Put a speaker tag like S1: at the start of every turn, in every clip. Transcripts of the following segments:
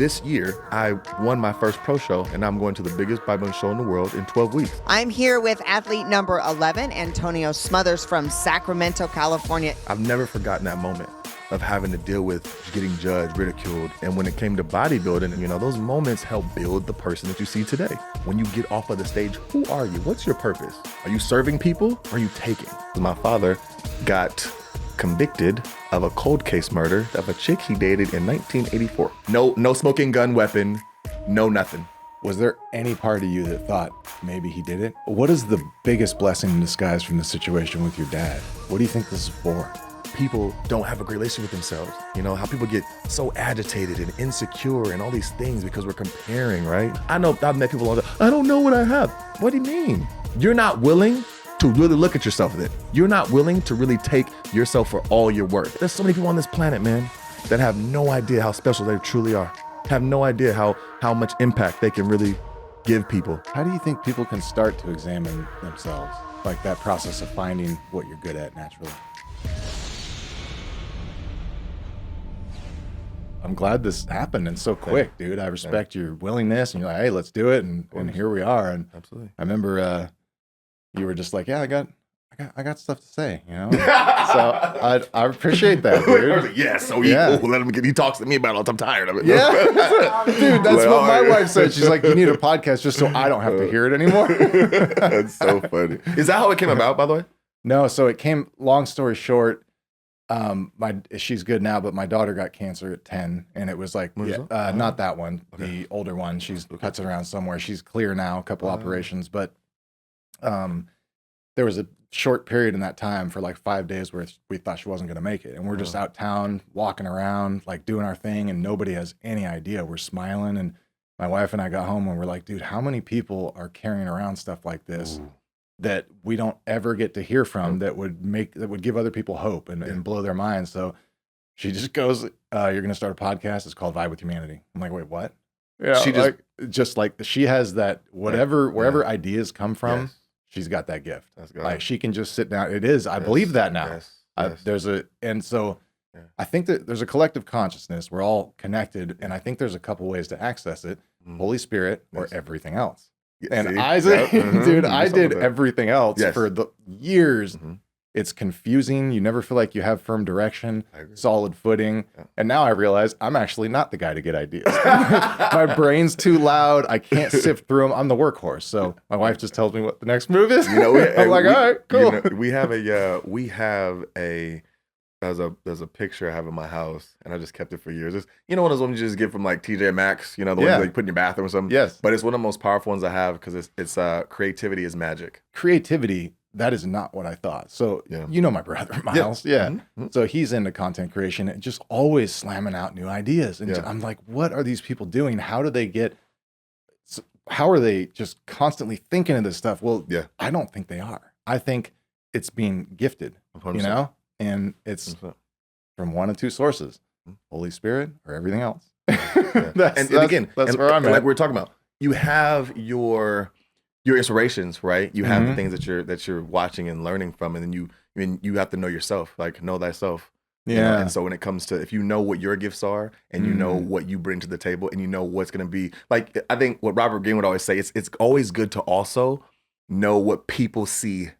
S1: this year, I won my first pro show, and I'm going to the biggest bodybuilding show in the world in 12 weeks.
S2: I'm here with athlete number 11, Antonio Smothers from Sacramento, California.
S1: I've never forgotten that moment of having to deal with getting judged, ridiculed. And when it came to bodybuilding, you know, those moments help build the person that you see today. When you get off of the stage, who are you? What's your purpose? Are you serving people or are you taking? My father got convicted of a cold case murder of a chick he dated in 1984. No smoking gun weapon, no nothing.
S3: Was there any part of you that thought maybe he did it? What is the biggest blessing in disguise from the situation with your dad? What do you think this is for?
S1: People don't have a great relationship with themselves. You know, how people get so agitated and insecure and all these things because we're comparing, right? I know I've met people all the time, I don't know what I have. What do you mean? You're not willing to really look at yourself then. You're not willing to really take yourself for all you're worth. There's so many people on this planet, man, that have no idea how special they truly are. Have no idea how much impact they can really give people.
S3: How do you think people can start to examine themselves? Like that process of finding what you're good at naturally? I'm glad this happened and so quick, dude. I respect your willingness, and you're like, hey, let's do it, and here we are. And
S1: absolutely.
S3: I remember you were just like, yeah, I got stuff to say, you know. So I appreciate that, dude.
S1: Yes, so let him get. He talks to me about it. I'm tired of it.
S3: Yeah, dude, that's what my wife said. She's like, you need a podcast just so I don't have to hear it anymore.
S1: That's so funny. Is that how it came about, by the way?
S3: No, so it came. Long story short. She's good now, but my daughter got cancer at 10, and it was like, not that one, the older one. She's cuts it around somewhere. She's clear now, a couple operations, but there was a short period in that time for like 5 days where we thought she wasn't going to make it, and we're just out town walking around, like doing our thing, and nobody has any idea. We're smiling, and my wife and I got home, and we're like, dude, how many people are carrying around stuff like this? Ooh. That we don't ever get to hear from that would give other people hope and blow their minds. So she just goes, you're going to start a podcast. It's called Vibe with Humanity. I'm like, wait, what? Yeah. She just like she has that wherever ideas come from, she's got that gift. That's good. Like she can just sit down. It is. I believe that now. Yes. I think that there's a collective consciousness. We're all connected. And I think there's a couple ways to access it. Holy Spirit or everything else. And I did everything else for the years. It's confusing. You never feel like you have firm direction, solid footing. And now I realize I'm actually not the guy to get ideas. My brain's too loud. I can't sift through them. I'm the workhorse. So my wife just tells me what the next move is. I'm like, all right, cool.
S1: You know, there's a picture I have in my house, and I just kept it for years. It's, you know, one of those ones you just get from like TJ Maxx, you know, the ones that you put in your bathroom or something.
S3: Yes.
S1: But it's one of the most powerful ones I have because it's creativity is magic.
S3: Creativity, that is not what I thought. So you know my brother, Miles. Yeah. Mm-hmm. So he's into content creation and just always slamming out new ideas. And I'm like, what are these people doing? How are they just constantly thinking of this stuff? Well, I don't think they are. I think it's being gifted, 100%. You know? And it's from one of two sources, Holy Spirit or everything else. That's where I'm at.
S1: Like we're talking about, you have your inspirations, right? You have the things that you're watching and learning from, and then you have to know yourself, like know thyself.
S3: Yeah.
S1: You know? And so when it comes to, if you know what your gifts are and you know what you bring to the table and you know what's going to be, like, I think what Robert Greene would always say, it's always good to also know what people see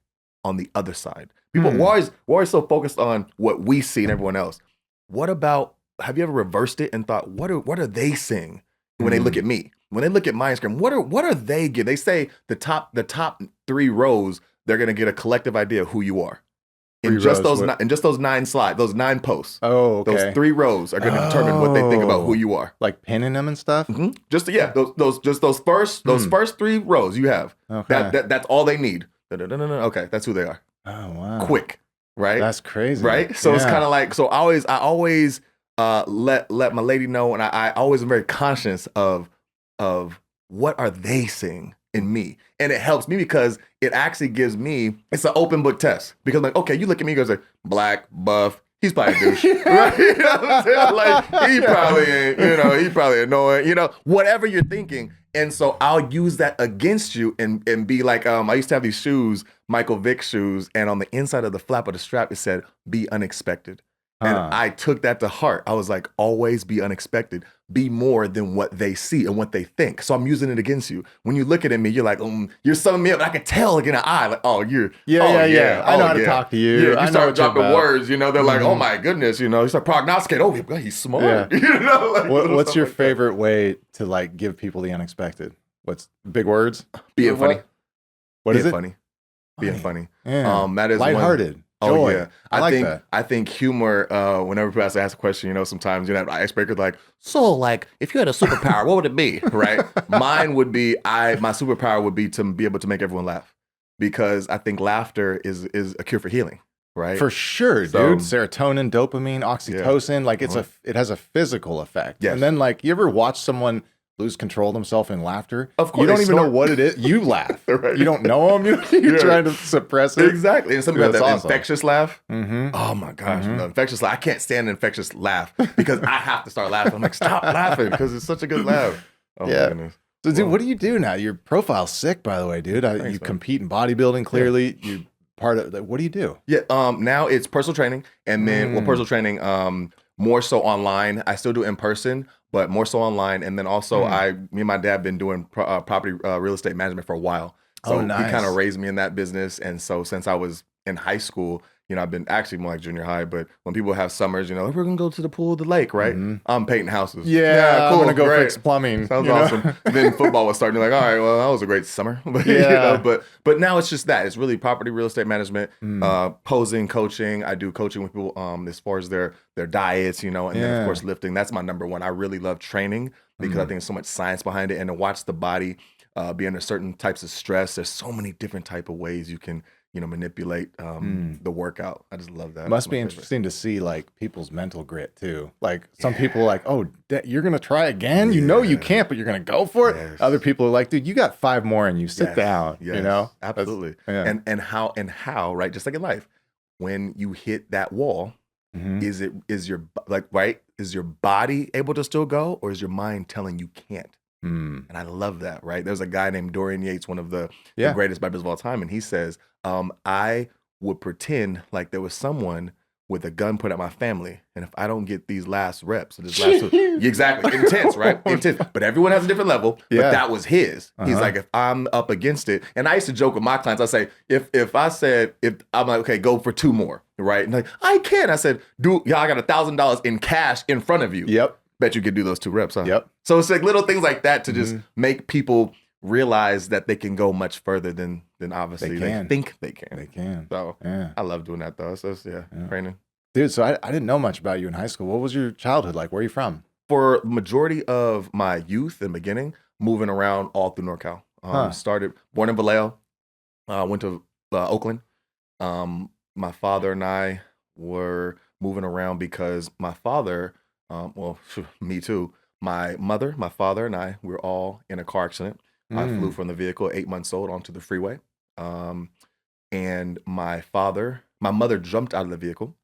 S1: on the other side. People, we're always so focused on what we see and everyone else. What about, have you ever reversed it and thought, what are they seeing when they look at me? When they look at my Instagram, what are they getting? They say the top 3 rows, they're gonna get a collective idea of who you are. In just those 9 slides, those 9 posts.
S3: Oh, okay.
S1: Those 3 rows are gonna determine what they think about who you are.
S3: Like pinning them and stuff?
S1: Mm-hmm. Those first 3 rows you have. Okay. That's all they need. Okay, that's who they are.
S3: Oh wow!
S1: Quick, right?
S3: That's crazy,
S1: right? So it's kind of like, so I always let my lady know, and I always am very conscious of what are they seeing in me, and it helps me because it actually gives me, it's an open book test, because like, okay, you look at me, you go like black, buff. He's probably a douche, right? You know what I'm saying? Like, he probably ain't, he probably annoying, whatever you're thinking. And so I'll use that against you and be like, I used to have these shoes, Michael Vick shoes, and on the inside of the flap of the strap, it said, be unexpected. And I took that to heart. I was like, always be unexpected. Be more than what they see and what they think. So I'm using it against you. When you look at me, you're like, you're summing me up. I can tell like in an eye, like, oh, you're,
S3: yeah. I know how to talk to you.
S1: Yeah, you start dropping words, they're like, oh my goodness, you start prognosticating. Oh, he's smart.
S3: Yeah. What's your favorite way to like give people the unexpected? What's big words?
S1: Being funny.
S3: What is it?
S1: Funny. Being funny.
S3: Yeah.
S1: That is
S3: lighthearted.
S1: Oh
S3: Joy.
S1: yeah,
S3: I like that.
S1: I think humor. Whenever people ask a question, sometimes icebreakers like, so like, if you had a superpower, what would it be? Right? Mine would be my superpower would be to be able to make everyone laugh, because I think laughter is a cure for healing. Right?
S3: For sure, dude. Serotonin, dopamine, oxytocin, like it has a physical effect.
S1: Yes.
S3: And then like, you ever watch someone lose control of themselves in laughter?
S1: Of course.
S3: You don't even know what it is. You laugh.
S1: Right.
S3: You don't know them. You're trying to suppress it.
S1: Exactly. And something about that
S3: awesome.
S1: infectious laugh.
S3: Mm-hmm.
S1: Oh my gosh. The infectious laugh. I can't stand an infectious laugh because I have to start laughing. I'm like, stop laughing because it's such a good laugh. Oh my goodness.
S3: So dude, what do you do now? Your profile's sick, by the way, dude.
S1: Thanks,
S3: you compete in bodybuilding, clearly.
S1: Yeah.
S3: You part of what do you do?
S1: Yeah. Now it's personal training, and then personal training more so online. I still do in person, but more so online. And then also me and my dad been doing property real estate management for a while. So
S3: nice.
S1: He kind of raised me in that business. And so since I was in high school, I've been actually more like junior high, but when people have summers, we're going to go to the pool, the lake, right? I'm painting houses.
S3: Yeah,
S1: cool.
S3: I'm going to go
S1: great.
S3: fix plumbing.
S1: Sounds awesome. Then football was starting. You're like, all right, well, that was a great summer. But, but now it's just that. It's really property real estate management, posing, coaching. I do coaching with people as far as their diets, and then of course lifting. That's my number one. I really love training because I think there's so much science behind it, and to watch the body be under certain types of stress. There's so many different type of ways you can manipulate the workout. I just love that.
S3: Must be interesting to see like people's mental grit too. Like some people are like, oh, you're going to try again? You can't, but you're going to go for it. Yes. Other people are like, dude, you got 5 more and you sit down,
S1: Absolutely. And how, right? Just like in life, when you hit that wall, is your body able to still go, or is your mind telling you can't? And I love that, right? There's a guy named Dorian Yates, one of the greatest Bibles of all time, and he says, I would pretend like there was someone with a gun put at my family, and if I don't get these last reps, exactly, intense, right? Intense. But everyone has a different level. But that was his. He's like, if I'm up against it, and I used to joke with my clients. I say, if I'm like, okay, go for 2 more, right? And like, I can't. I said, I got $1,000 in cash in front of you.
S3: Yep.
S1: Bet you could do those 2 reps, huh?
S3: Yep.
S1: So it's like little things like that to just make people realize that they can go much further than obviously they think they can.
S3: They can.
S1: So I love doing that though. So training.
S3: Dude, so I didn't know much about you in high school. What was your childhood like? Where are you from?
S1: For the majority of my youth and beginning, moving around all through NorCal. Started born in Vallejo, went to Oakland. My father and I were moving around because my father, me too. My mother, my father, and I were all in a car accident. I flew from the vehicle 8 months old onto the freeway. And my mother jumped out of the vehicle,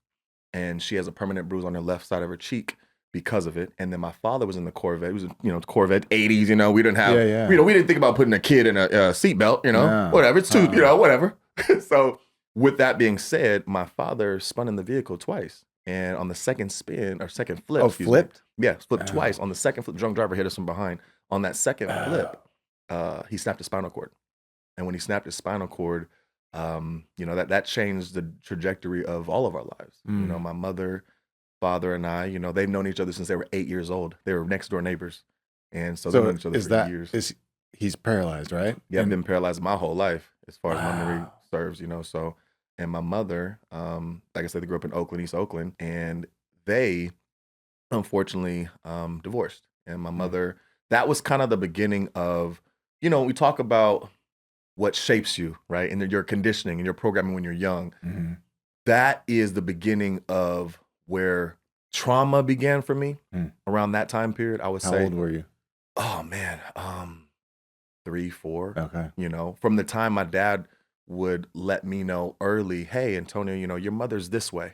S1: and she has a permanent bruise on her left side of her cheek because of it. And then my father was in the Corvette. It was, Corvette 80s, we didn't have, we didn't think about putting a kid in a seatbelt, whatever. It's too, whatever. So with that being said, my father spun in the vehicle twice. And on the second spin or second flip.
S3: Oh, flipped?
S1: Yeah, flipped twice. On the second flip, the drunk driver hit us from behind. On that second flip, he snapped his spinal cord. And when he snapped his spinal cord, that changed the trajectory of all of our lives. My mother, father, and I, they've known each other since they were 8 years old. They were next door neighbors. And so they've known each other for years.
S3: He's paralyzed, right?
S1: Yeah, I've been paralyzed my whole life as far as memory serves, so. And my mother, like I said, they grew up in Oakland, East Oakland, and they unfortunately divorced. And my mother, that was kind of the beginning of, we talk about what shapes you, right? And your conditioning and your programming when you're young. That is the beginning of where trauma began for me around that time period, I would say.
S3: How old were you?
S1: Oh, man, 3, 4.
S3: Okay.
S1: From the time my dad would let me know early, hey, Antonio, your mother's this way.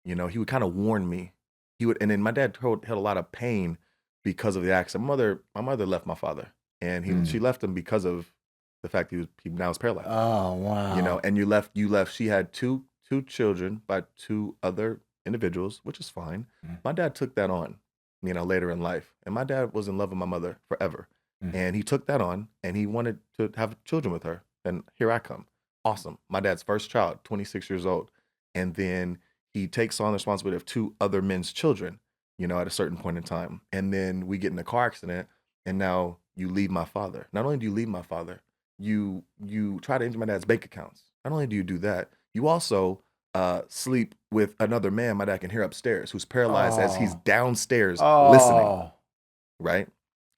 S1: He would kind of warn me. And then my dad had a lot of pain because of the accident. My mother left my father, and she left him because of the fact he now is paralyzed.
S3: Oh, wow.
S1: And you left. She had two children by 2 other individuals, which is fine. My dad took that on, later in life. And my dad was in love with my mother forever. And he took that on and he wanted to have children with her. And here I come. Awesome. My dad's first child, 26 years old. And then he takes on the responsibility of 2 other men's children, at a certain point in time. And then we get in a car accident and now you leave my father. Not only do you leave my father, you try to enter my dad's bank accounts. Not only do you do that, you also sleep with another man my dad can hear upstairs who's paralyzed as he's downstairs listening. Right?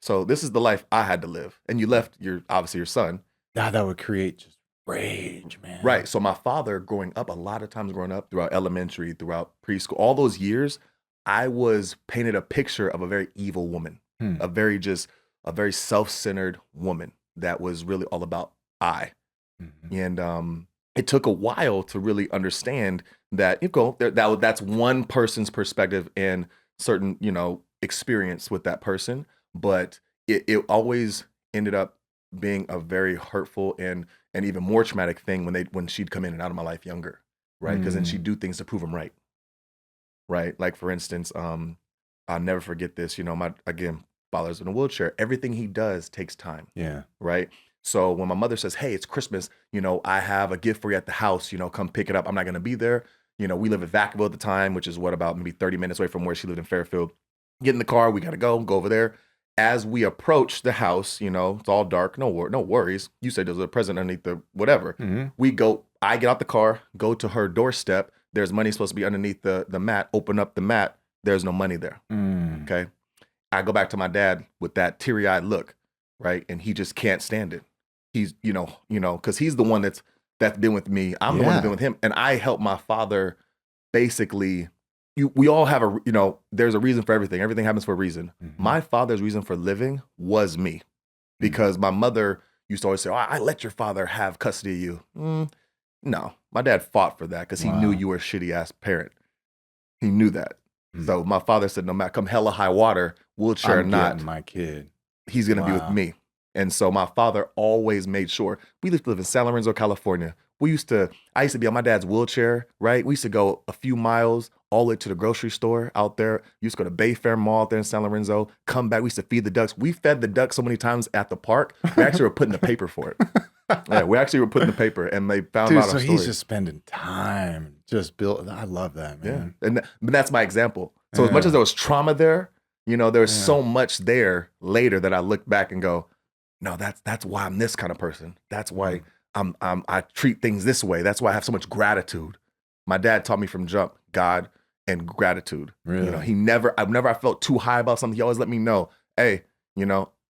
S1: So this is the life I had to live. And you left obviously your son.
S3: Now that would create just rage, man.
S1: Right. So my father growing up throughout elementary, throughout preschool, all those years, I was painted a picture of a very evil woman, a very self-centered woman that was really all about I. And it took a while to really understand that that's one person's perspective and certain, experience with that person. But it always ended up being a very hurtful and even more traumatic thing when she'd come in and out of my life younger, right? Because then she'd do things to prove them right. Right. Like for instance, I'll never forget this. My father's in a wheelchair. Everything he does takes time.
S3: Yeah.
S1: Right. So when my mother says, "Hey, it's Christmas, I have a gift for you at the house, come pick it up. I'm not going to be there." We live in Vacaville at the time, which is about maybe 30 minutes away from where she lived in Fairfield. Get in the car. We got to go over there. As we approach the house, it's all dark. No worries. You said there's a present underneath the whatever. We go. I get out the car, go to her doorstep. There's money supposed to be underneath the mat. Open up the mat. There's no money there. Okay. I go back to my dad with that teary-eyed look, right? And he just can't stand it. He's, because he's the one that's been with me. I'm the one that's been with him. And I help my father basically, we all have there's a reason for everything. Everything happens for a reason. My father's reason for living was me. Because my mother used to always say, "Oh, I let your father have custody of you." No, my dad fought for that because he knew you were a shitty ass parent. He knew that. So my father said, no matter come hella high water, wheelchair or not,
S3: my kid,
S1: he's going to be with me. And so my father always made sure. We used to live in San Lorenzo, California. I used to be on my dad's wheelchair, right? We used to go a few miles all the way to the grocery store out there. We used to go to Bayfair Mall out there in San Lorenzo, come back. We used to feed the ducks. We fed the ducks so many times at the park. We actually were putting the paper for it. Yeah, we actually were putting the paper and they found out our story.
S3: He's just spending time just build. I love that, man.
S1: Yeah. But that's my example. So as much as there was trauma there, there's so much there later that I look back and go, no, that's why I'm this kind of person. That's why I treat things this way. That's why I have so much gratitude. My dad taught me from jump, God and gratitude.
S3: Really?
S1: Whenever I felt too high about something, he always let me know, hey,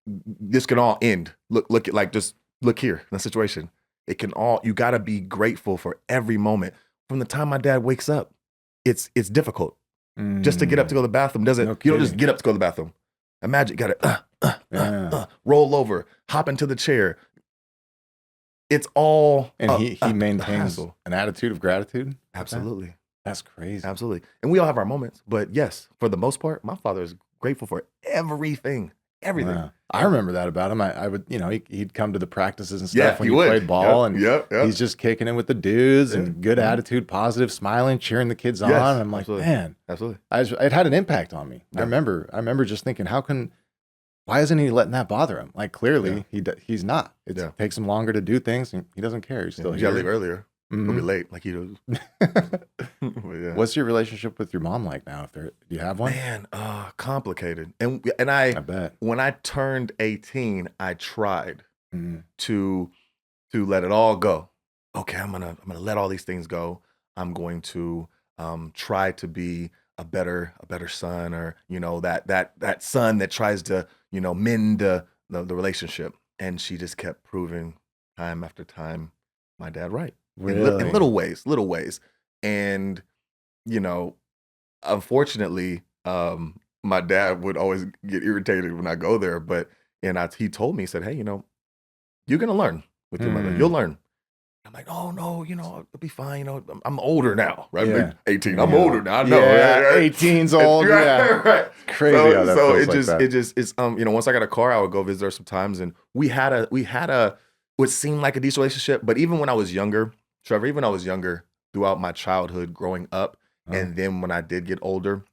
S1: this can all end. Look at just look here in the situation. It can all, you got to be grateful for every moment. From the time my dad wakes up, it's difficult. Just to get up to go to the bathroom you don't just get up to go to the bathroom. Imagine, you got to roll over, hop into the chair. It's all
S3: and he maintains an attitude of gratitude.
S1: Absolutely.
S3: That's crazy.
S1: Absolutely. And we all have our moments, but yes, for the most part, my father is grateful for everything. Everything.
S3: Wow. I remember that about him. I would, he'd come to the practices and stuff when he played ball, and he's just kicking in with the dudes and good attitude, positive, smiling, cheering the kids on. And I'm like, man,
S1: absolutely.
S3: It had an impact on me. Yeah. I remember just thinking, why isn't he letting that bother him? Like clearly he's not. It takes him longer to do things, and he doesn't care. He's still here.
S1: You gotta leave earlier. He'll be late, like he does.
S3: What's your relationship with your mom like now? Do you have one?
S1: Man, complicated. And I bet when I turned 18, I tried to let it all go. Okay, I'm gonna let all these things go. I'm going to try to be a better son, or that son that tries to mend the relationship. And she just kept proving time after time my dad right.
S3: Really?
S1: In little ways. And, unfortunately, my dad would always get irritated when I go there. But, he told me, he said, hey, you're going to learn with your mother. You'll learn. I'm like, oh, no, it'll be fine. I'm older now, right?
S3: Yeah.
S1: Like 18. I'm older now. I know.
S3: Yeah,
S1: right?
S3: 18's old. Right. Crazy how that feels
S1: it just, it's, once I got a car, I would go visit her sometimes. And we had a, what seemed like a decent relationship. But even when I was younger, Trevor, throughout my childhood growing up, And then when I did get older,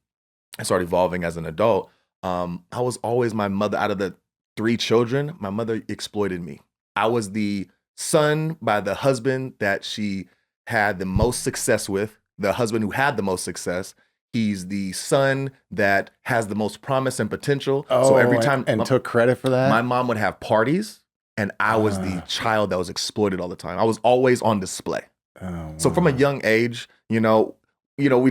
S1: I started evolving as an adult. I was always my mother. Out of the 3 children, my mother exploited me. I was the son by the husband that she had the most success with, the husband who had the most success. He's the son that has the most promise and potential. So every time
S3: and took credit for that.
S1: My mom would have parties, and I was the child that was exploited all the time. I was always on display. So from a young age, we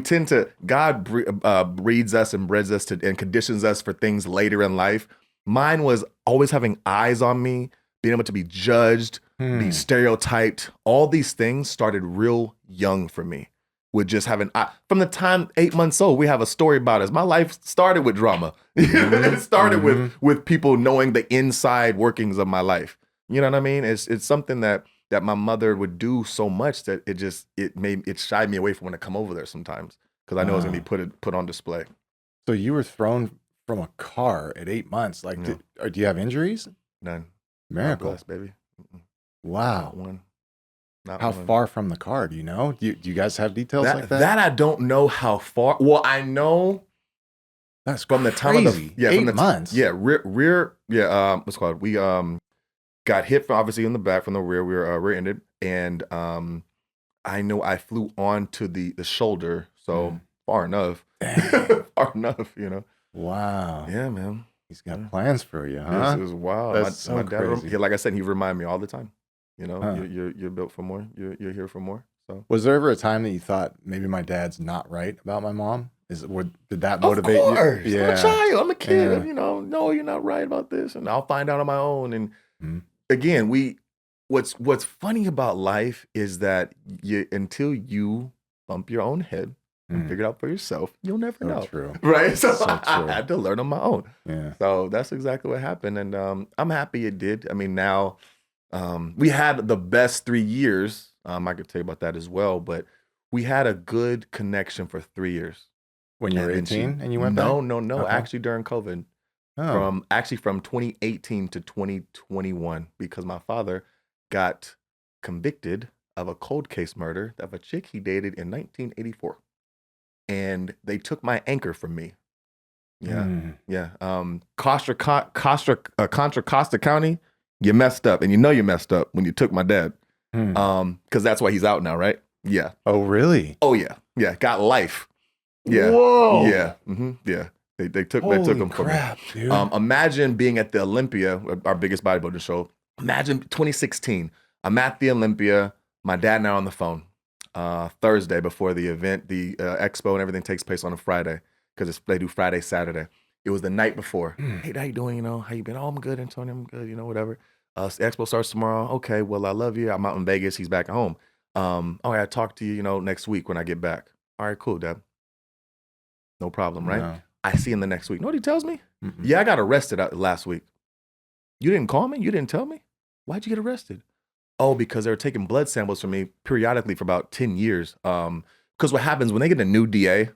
S1: tend to, God breeds us and breds us and conditions us for things later in life. Mine was always having eyes on me, being able to be judged, be stereotyped. All these things started real young for me. With just having, from the time 8 months old, we have a story about us. My life started with drama. It started with people knowing the inside workings of my life. You know what I mean? It's something that my mother would do so much that it shied me away from when I come over there sometimes, because I know it's gonna be put on display.
S3: So you were thrown from a car at 8 months. Like, do you have injuries?
S1: None.
S3: Miracle,
S1: blessed, baby.
S3: Wow.
S1: Not one.
S3: How far from the car? Do you know? Do you guys have details like that?
S1: That I don't know how far. Well, I know
S3: that's
S1: from the time of the
S3: 8 months.
S1: Rear. What's it called? We got hit from, obviously, in the back from the rear. We were rear-ended, and I know I flew onto the shoulder, so far enough. Far enough,
S3: Wow.
S1: Yeah, man.
S3: He's got plans for you, huh?
S1: This is wild.
S3: That's so crazy.
S1: Like I said, he remind me all the time. You're built for more. You're here for more. So,
S3: was there ever a time that you thought maybe my dad's not right about my mom? Did that motivate
S1: of course.
S3: you? Yeah.
S1: I'm a child. I'm a kid. Yeah. No, you're not right about this, and I'll find out on my own. And again, what's funny about life is that until you bump your own head and figure it out for yourself, you'll never know.
S3: True.
S1: Right? So I had to learn on my own.
S3: Yeah.
S1: So that's exactly what happened, and I'm happy it did. I mean, now. We had the best 3 years. I could tell you about that as well, but we had a good connection for 3 years.
S3: When you were 18 and you went back?
S1: No. Actually, during COVID, from 2018 to 2021, because my father got convicted of a cold case murder of a chick he dated in 1984, and they took my anchor from me. Yeah. Contra Costa County. You messed up, and you messed up when you took my dad. Because that's why he's out now, right? Yeah.
S3: Oh, really?
S1: Oh, yeah. Yeah. Got life. Yeah.
S3: Whoa.
S1: Yeah. Yeah. They took him from me.
S3: Dude.
S1: Imagine being at the Olympia, our biggest bodybuilder show. Imagine 2016. I'm at the Olympia. My dad and I are on the phone. Thursday before the event, the expo and everything takes place on a Friday, because they do Friday, Saturday. It was the night before. Hey, how you doing? How you been? Oh, I'm good, Antonio. I'm good. Whatever. The expo starts tomorrow. Okay, well, I love you. I'm out in Vegas. He's back at home. All right, I'll talk to you, next week when I get back. All right, cool, Dad. No problem, right?
S3: No.
S1: I see him the next week. You know what he tells me? Yeah, I got arrested last week. You didn't call me? You didn't tell me? Why'd you get arrested? Oh, because they were taking blood samples from me periodically for about 10 years. Because what happens when they get a new DA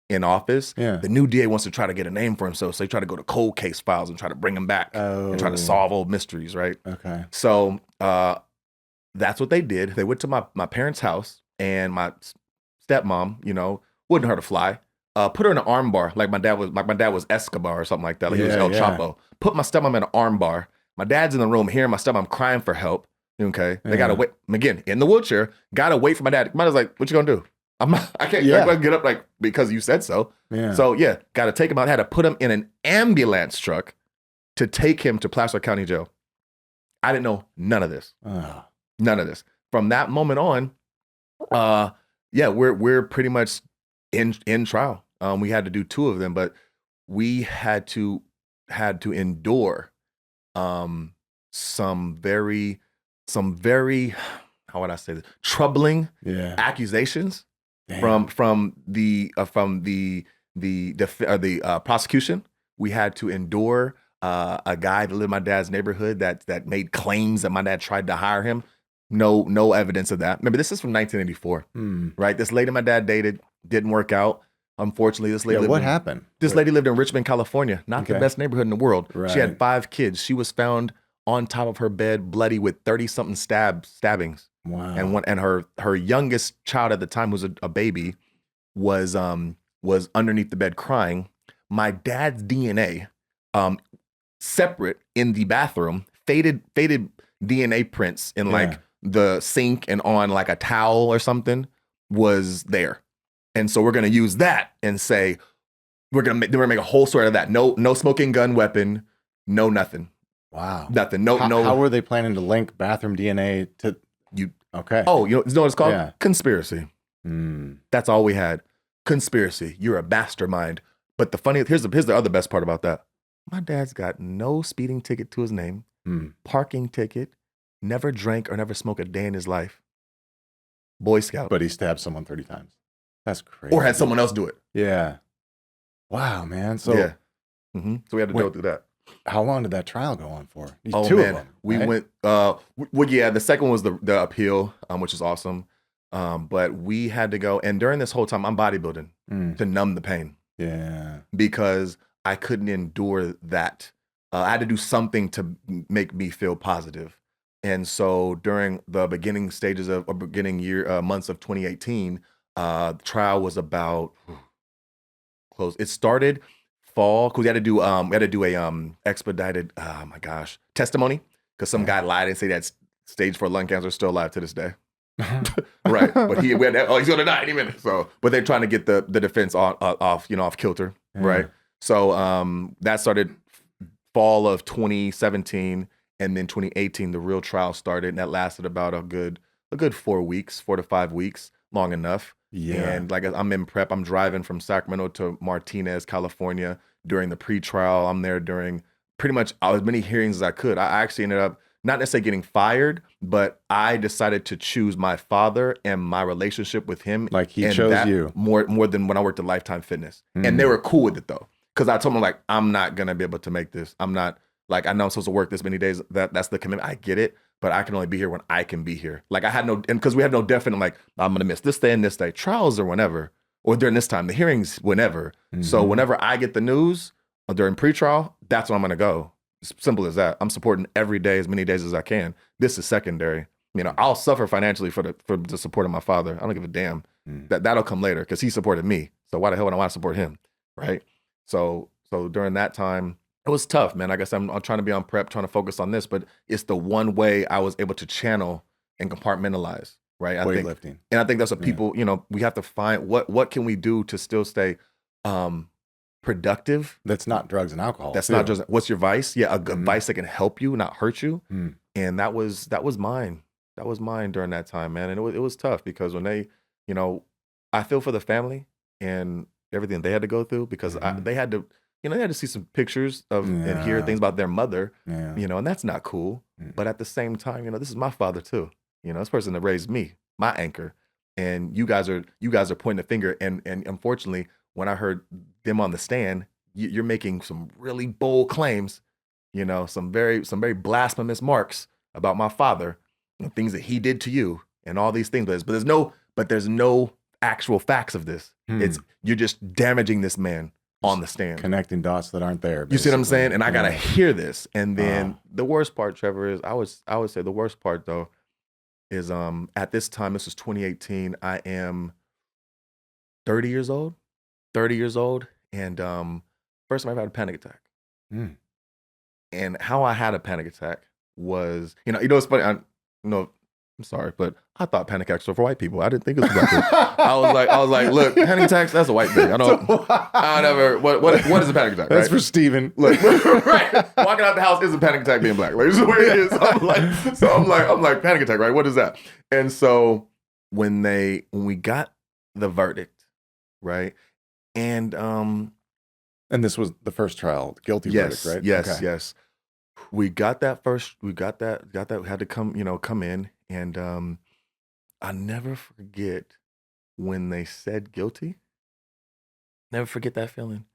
S1: in office, the new DA wants to try to get a name for himself. So they try to go to cold case files and try to bring him back and try to solve old mysteries, right?
S3: Okay.
S1: So that's what they did. They went to my parents' house, and my stepmom, wouldn't hurt a fly. Put her in an arm bar, like my dad was Escobar or something like that. Like he was El Chapo. Put my stepmom in an arm bar. My dad's in the room hearing my stepmom crying for help. Okay. They gotta wait again in the wheelchair, gotta wait for my dad. My dad's like, what you gonna do? I can't get up because you said so. Yeah. So got to take him out. Had to put him in an ambulance truck to take him to Placer County Jail. I didn't know none of this. None of this. From that moment on, we're pretty much in trial. We had to do 2 of them, but we had to endure some very how would I say this, troubling accusations. Damn. From the prosecution. We had to endure a guy that lived in my dad's neighborhood that made claims that my dad tried to hire him. No evidence of that. Remember, this is from 1984, right? This lady my dad dated didn't work out. Unfortunately, this lady.
S3: What happened?
S1: This lady lived in Richmond, California. Not the best neighborhood in the world. Right. She had 5 kids. She was found on top of her bed, bloody, with 30-something stabbings. Wow. And her youngest child at the time was a baby. was underneath the bed crying. My dad's DNA, separate in the bathroom, faded DNA prints in like the sink and on like a towel or something was there. And so we're gonna use that and say we're gonna make a whole story of that. No smoking gun weapon, no nothing.
S3: Wow.
S1: Nothing. No.
S3: How were they planning to link bathroom DNA to
S1: you?
S3: Okay.
S1: Oh, you know what it's called?
S3: Yeah.
S1: Conspiracy. That's all we had. Conspiracy. You're a mastermind. But here's the other best part about that. My dad's got no speeding ticket to his name, parking ticket, never drank or never smoked a day in his life. Boy Scout.
S3: But he stabbed someone 30 times. That's crazy.
S1: Or had someone else do it.
S3: Yeah. Wow, man. So
S1: yeah. So we had to go through that.
S3: How long did that trial go on for?
S1: Two of them. We went. The second one was the appeal, which is awesome. But we had to go, and during this whole time, I'm bodybuilding to numb the pain.
S3: Yeah.
S1: Because I couldn't endure that. I had to do something to make me feel positive. And so during the beginning stages of, or beginning months of 2018, the trial was about close. It started fall because we had to do a expedited testimony because some guy lied and said that stage 4 lung cancer is still alive to this day. Right, but he's gonna die any minute. So, but they're trying to get the defense off kilter, right? So that started fall of 2017, and then 2018 the real trial started, and that lasted about a good 4 weeks, 4 to 5 weeks, long enough.
S3: Yeah.
S1: And like I'm in prep, I'm driving from Sacramento to Martinez, California during the pre-trial. I'm there during pretty much as many hearings as I could. I actually ended up not necessarily getting fired, but I decided to choose my father and my relationship with him.
S3: Like he chose you.
S1: More than when I worked at Lifetime Fitness. And they were cool with it though. Because I told them like, I'm not going to be able to make this. I'm not, like, I know I'm supposed to work this many days. That's the commitment. I get it. But I can only be here when I can be here. Like I had no, and because we had no definite, like, I'm going to miss this day and this day. Trials or whenever, or during this time, the hearings whenever. So whenever I get the news during pre-trial, that's when I'm going to go. Simple as that. I'm supporting every day, as many days as I can. This is secondary. You know, I'll suffer financially for the support of my father. I don't give a damn. That'll come later because he supported me. So why the hell would I want to support him, right? So during that time, it was tough, man. I guess I'm trying to be on prep, trying to focus on this, but it's the one way I was able to channel and compartmentalize, right?
S3: Weightlifting.
S1: And I think that's what people, you know, we have to find what can we do to still stay productive.
S3: That's not drugs and alcohol.
S1: That's not just, what's your vice? Yeah, a good vice that can help you, not hurt you. And that was mine. That was mine during that time, man. And it was tough because when they, you know, I feel for the family and everything they had to go through because they had to, you know, they had to see some pictures of and hear things about their mother, you know, and that's not cool. But at the same time, you know, this is my father too. You know, this person that raised me, my anchor. And you guys are pointing a finger. And unfortunately, when I heard them on the stand, you're making some really bold claims, you know, some very blasphemous marks about my father and things that he did to you and all these things. But there's no actual facts of this. It's you're just damaging this man on the stand.
S3: Connecting dots that aren't there.
S1: Basically. You see what I'm saying? And I gotta hear this. And then the worst part, Trevor, is I would say the worst part though is at this time, this was 2018, I am 30 years old. And first time I ever had a panic attack. And how I had a panic attack was, you know what's funny? I'm sorry, but I thought panic attacks were for white people. I didn't think it was black people. I was like, look, panic attacks, that's a white thing. What is a panic attack?
S3: That's for Steven.
S1: Look, right. Walking out the house is a panic attack being black. Like, this is where it is. I'm like, panic attack, right? What is that? And so when we got the verdict, right? And
S3: this was the first trial, guilty verdict, right?
S1: Yes. We got that had to come in. And I'll never forget when they said guilty. Never forget that feeling,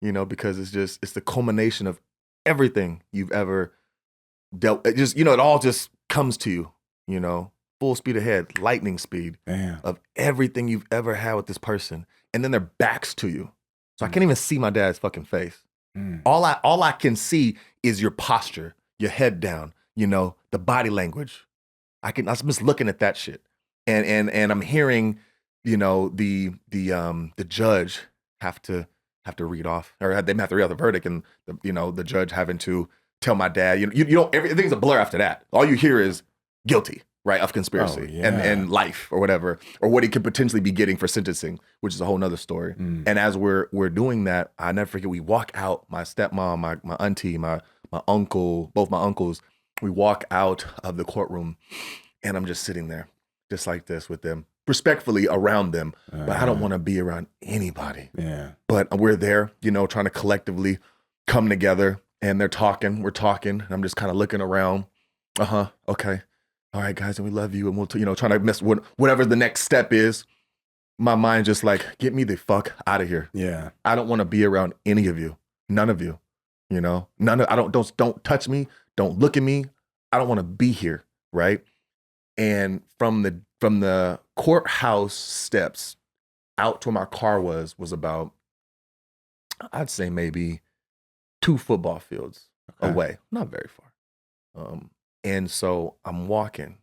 S1: you know, because it's the culmination of everything you've ever dealt. It just, you know, it all just comes to you, you know, full speed ahead, lightning speed of everything you've ever had with this person. And then their backs to you. So I can't even see my dad's fucking face. All I can see is your posture, your head down, you know, the body language. I'm just looking at that shit. And I'm hearing the judge have to read off, or they have to read off the verdict, and the judge having to tell my dad, you don't, everything's a blur after that. All you hear is guilty, right, of conspiracy and life or whatever, or what he could potentially be getting for sentencing, which is a whole nother story. And as we're doing that, I never forget, we walk out, my stepmom, my auntie, my uncle, both my uncles, we walk out of the courtroom, and I'm just sitting there, just like this with them, respectfully around them, but I don't want to be around anybody.
S3: Yeah.
S1: But we're there, trying to collectively come together, and we're talking, and I'm just kind of looking around. Okay. All right, guys, and we love you, and we'll, trying to miss whatever the next step is. My mind just like, get me the fuck out of here.
S3: Yeah.
S1: I don't want to be around any of you, none of you, don't touch me, don't look at me. I don't want to be here, right? And from the courthouse steps out to where my car was about, I'd say maybe 2 football fields away, not very far. And so I'm walking,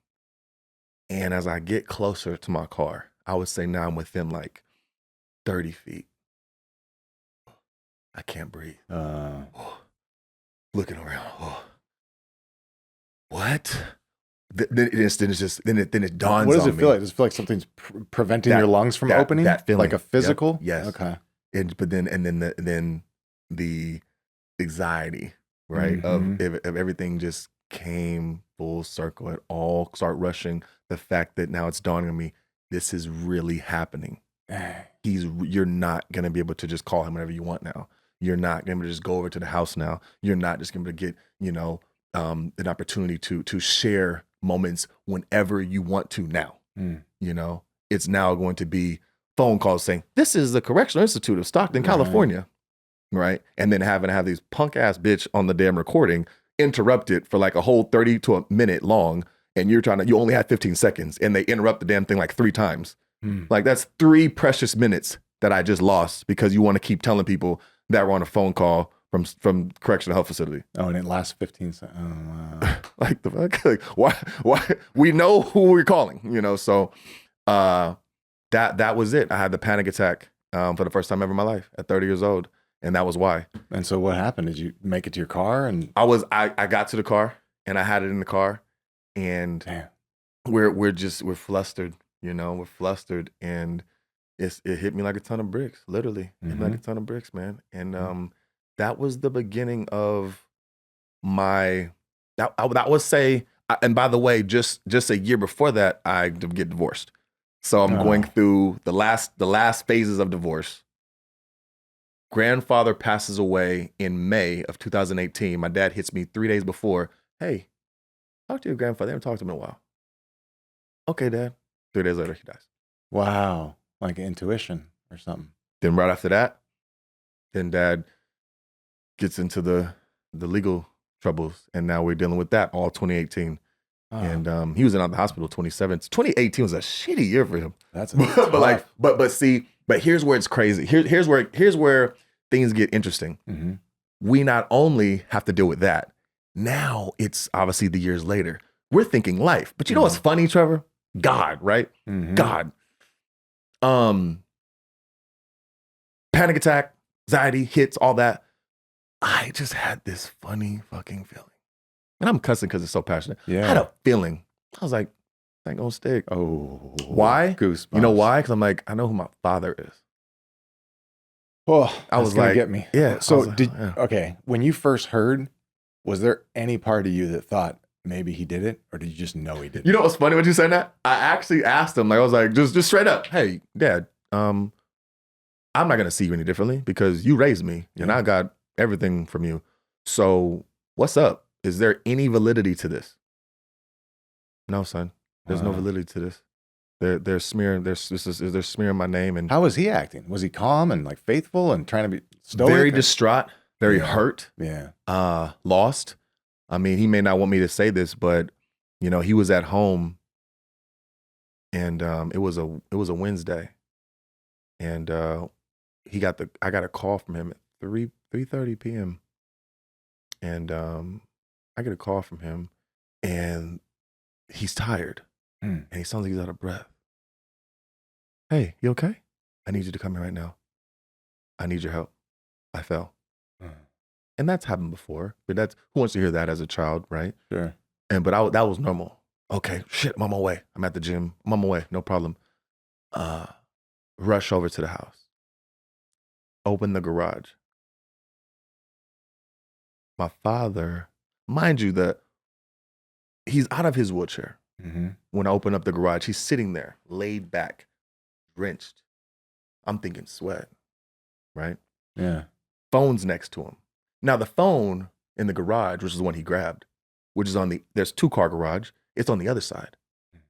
S1: and as I get closer to my car, I would say now I'm within like 30 feet. I can't breathe. Looking around. What? Then it dawns on me.
S3: What does it feel like? Does it feel like something's preventing your lungs from opening?
S1: That feeling.
S3: Like a physical?
S1: Yep. Yes.
S3: Okay.
S1: But then the anxiety, right? Of everything just came full circle. It all start rushing. The fact that now it's dawning on me, this is really happening. You're not gonna be able to just call him whenever you want now. You're not gonna be able to just go over to the house now. You're not just gonna be able to get, an opportunity to share moments whenever you want to now. It's now going to be phone calls saying, this is the Correctional Institute of Stockton, California. Right. And then having to have these punk ass bitch on the damn recording interrupted for like a whole 30 to a minute long. And you only had 15 seconds, and they interrupt the damn thing like 3 times. Like, that's 3 precious minutes that I just lost because you want to keep telling people that we're on a phone call from correctional health facility.
S3: Oh, and it lasts 15 seconds. Oh, wow.
S1: Like, the fuck? Like, why? We know who we're calling, so that was it. I had the panic attack for the first time ever in my life at 30 years old, and that was why.
S3: And so what happened? Did you make it to your car? And
S1: I got to the car, and I had it in the car, and we're flustered, we're flustered, and it hit me like a ton of bricks, literally. It hit me like a ton of bricks, man. And that was the beginning of my, I would say, and by the way, just a year before that, I get divorced. So I'm going through the last phases of divorce. Grandfather passes away in May of 2018. My dad hits me 3 days before. Hey, talk to your grandfather. They haven't talked to him in a while. Okay, Dad. 3 days later, he dies.
S3: Wow. Like intuition or something.
S1: Then right after that, then Dad gets into the legal troubles, and now we're dealing with that all 2018. And he was in the hospital 2017. 2018 was a shitty year for him.
S3: That's
S1: but here's where it's crazy. Here's where things get interesting. We not only have to deal with that, now it's obviously the years later. We're thinking life. But you know what's funny, Trevor? God, right? God. Panic attack, anxiety, hits, all that. I just had this funny fucking feeling. And I'm cussing because it's so passionate.
S3: Yeah.
S1: I had a feeling. I was like, that ain't gonna stick.
S3: Oh.
S1: Why?
S3: Goosebumps.
S1: You know why? Because I'm like, I know who my father is.
S3: Oh,
S1: I was like,
S3: get me.
S1: Yeah.
S3: So okay, when you first heard, was there any part of you that thought maybe he did it, or did you just know he did it?
S1: You know what's funny when you said that? I actually asked him, I was like, just straight up, hey, Dad, I'm not gonna see you any differently because you raised me and I got everything from you. So what's up? Is there any validity to this? No, son. There's no validity to this. They're smearing. They're smearing my name. And
S3: how was he acting? Was he calm and like faithful and trying to be stoic?
S1: Very distraught, very hurt.
S3: Yeah.
S1: Lost. I mean, he may not want me to say this, but he was at home, and it was a Wednesday, and I got a call from him at 3:30 p.m. and I get a call from him, and he's tired, and he sounds like he's out of breath. Hey, you okay? I need you to come here right now. I need your help. I fell. And that's happened before, but that's who wants to hear that as a child, right?
S3: Sure.
S1: But that was normal. Okay, shit, I'm on my way. I'm at the gym. I'm on my way. No problem. Rush over to the house. Open the garage. My father, mind you, that he's out of his wheelchair.
S3: Mm-hmm.
S1: When I open up the garage, he's sitting there, laid back, drenched. I'm thinking sweat, right?
S3: Yeah.
S1: Phone's next to him. Now the phone in the garage, which is the one he grabbed, which is there's 2-car garage. It's on the other side.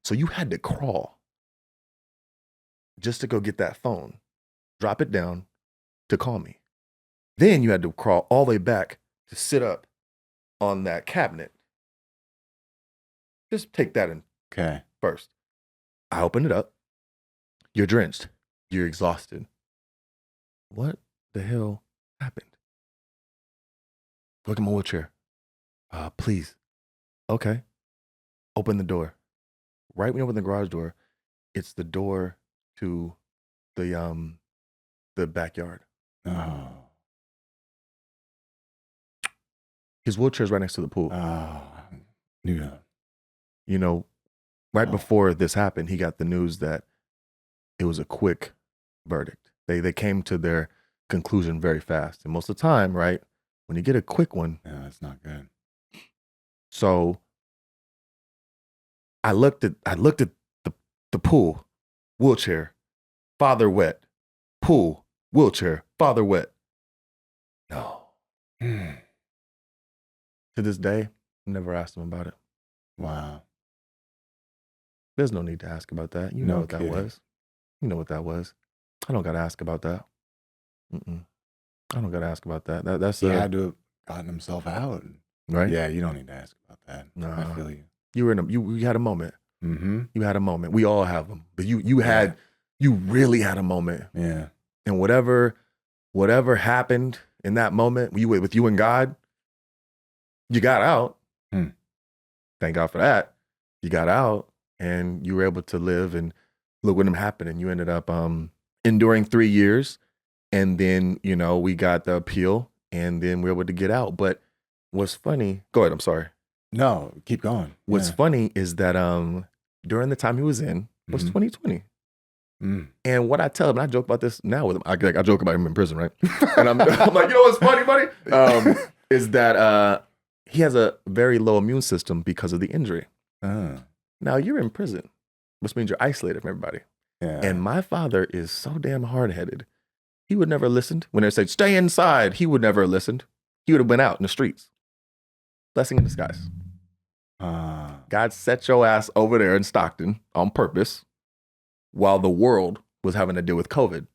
S1: So you had to crawl just to go get that phone, drop it down to call me. Then you had to crawl all the way back to sit up on that cabinet. Just take that in first. I open it up. You're drenched. You're exhausted. What the hell happened? Look at my wheelchair. Please. Okay. Open the door. Right when you open the garage door, it's the door to the backyard.
S3: Oh.
S1: His wheelchair's right next to the pool.
S3: Oh. Yeah.
S1: You know, right before this happened, he got the news that it was a quick verdict. They came to their conclusion very fast. And most of the time, right, when you get a quick one,
S3: Yeah, that's not good.
S1: So I looked at the pool, wheelchair, father wet. Pool, wheelchair, father wet. No. To this day, never asked him about it.
S3: Wow.
S1: There's no need to ask about that. You know what that was. You know what that was. I don't got to ask about that. I don't got to ask about that. That's
S3: he had to have gotten himself out.
S1: Right?
S3: Yeah, you don't need to ask about that.
S1: No.
S3: I feel you.
S1: You were you had a moment.
S3: Mm-hmm.
S1: You had a moment. We all have them. But you really had a moment.
S3: Yeah.
S1: And whatever happened in that moment, with you and God, you got out. Thank God for that. You got out and you were able to live, and look what happened. And you ended up enduring 3 years. And then, we got the appeal, and then we were able to get out. But what's funny, go ahead, I'm sorry.
S3: No, keep going.
S1: What's funny is that during the time he was in was 2020. And what I tell him, and I joke about this now with him, I joke about him in prison, right? And I'm like, you know what's funny, buddy? Is that he has a very low immune system because of the injury. Now you're in prison, which means you're isolated from everybody.
S3: Yeah.
S1: And my father is so damn hard-headed. He would never have listened. When they said, stay inside, he would never have listened. He would have went out in the streets. Blessing in disguise. God set your ass over there in Stockton on purpose while the world was having to deal with COVID.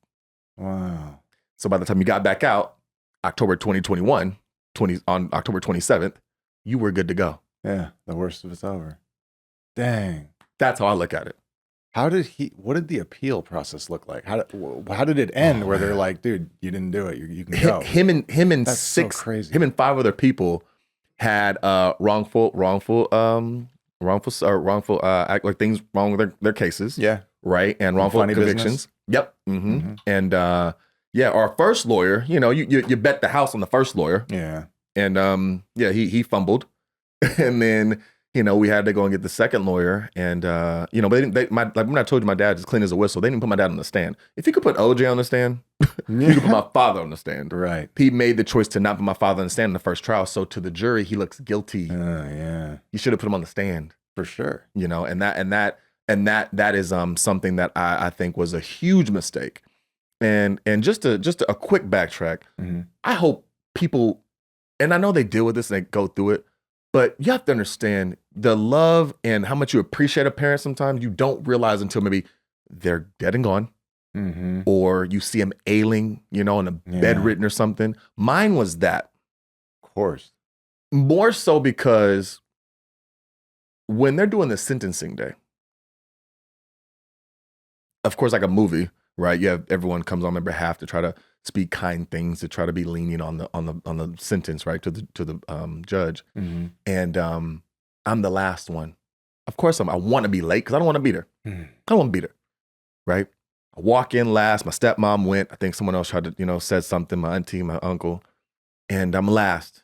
S3: Wow.
S1: So by the time you got back out, October 2021, on October 27th, you were good to go.
S3: Yeah, the worst of it's over. Dang.
S1: That's how I look at it.
S3: What did the appeal process look like? How did it end where they're like, dude, you didn't do it. You can go.
S1: Him and
S3: That's so crazy.
S1: Him and 5 other people had wrongful act, like things wrong with their cases.
S3: Yeah.
S1: Right. And wrongful convictions.
S3: Business.
S1: Yep. And our first lawyer, you bet the house on the first lawyer.
S3: Yeah.
S1: And he fumbled. And then we had to go and get the second lawyer, and but when I told you my dad's as clean as a whistle, they didn't put my dad on the stand. If you could put OJ on the stand, you could put my father on the stand.
S3: Right.
S1: He made the choice to not put my father on the stand in the first trial, so to the jury, he looks guilty.
S3: Yeah.
S1: You should have put him on the stand
S3: For sure.
S1: And that is something that I think was a huge mistake. And just a quick backtrack. I hope people, and I know they deal with this and they go through it, but you have to understand the love and how much you appreciate a parent sometimes you don't realize until maybe they're dead and gone, or you see them ailing, in a bedridden or something. Mine was that.
S3: Of course.
S1: More so because when they're doing the sentencing day, of course, like a movie, right? You have everyone comes on their behalf to try to speak kind things, to try to be lenient on the sentence, right, to the judge. And I'm the last one. Of course, I want to be late because I don't want to be there. I don't want to be there, right? I walk in last. My stepmom went. I think someone else tried to, said something, my auntie, my uncle. And I'm last.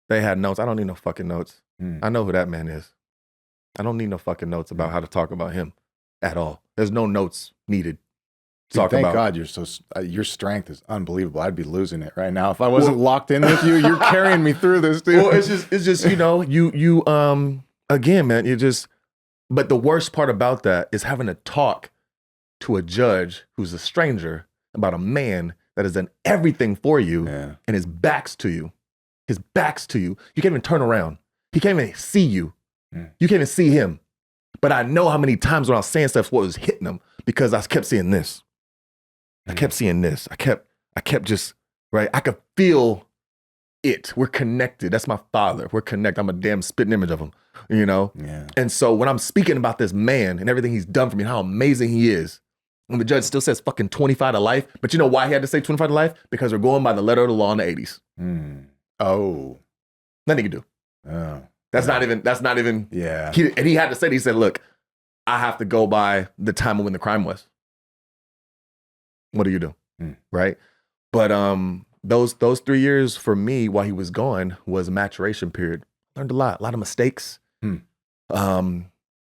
S1: They had notes. I don't need no fucking notes. I know who that man is. I don't need no fucking notes about how to talk about him at all. There's no notes needed.
S3: Dude, thank God you're your strength is unbelievable. I'd be losing it right now if I wasn't locked in with you. You're carrying me through this, dude.
S1: Well, it's just you again, man. But the worst part about that is having to talk to a judge who's a stranger about a man that has done everything for you, and his back's to you. His back's to you. You can't even turn around. He can't even see you. You can't even see him. But I know how many times when I was saying stuff, what was hitting him because I kept seeing this. I kept seeing this. I kept just, right? I could feel it. We're connected. That's my father. We're connected. I'm a damn spitting image of him, Yeah. And so when I'm speaking about this man and everything he's done for me, how amazing he is, and the judge still says fucking 25 to life, but you know why he had to say 25 to life? Because we're going by the letter of the law in the 80s.
S3: Oh.
S1: Nothing he could do.
S3: Oh.
S1: That's not even.
S3: Yeah.
S1: He had to say, he said, look, I have to go by the time of when the crime was. What do you do? Right? But those 3 years for me while he was gone was a maturation period. Learned a lot of mistakes.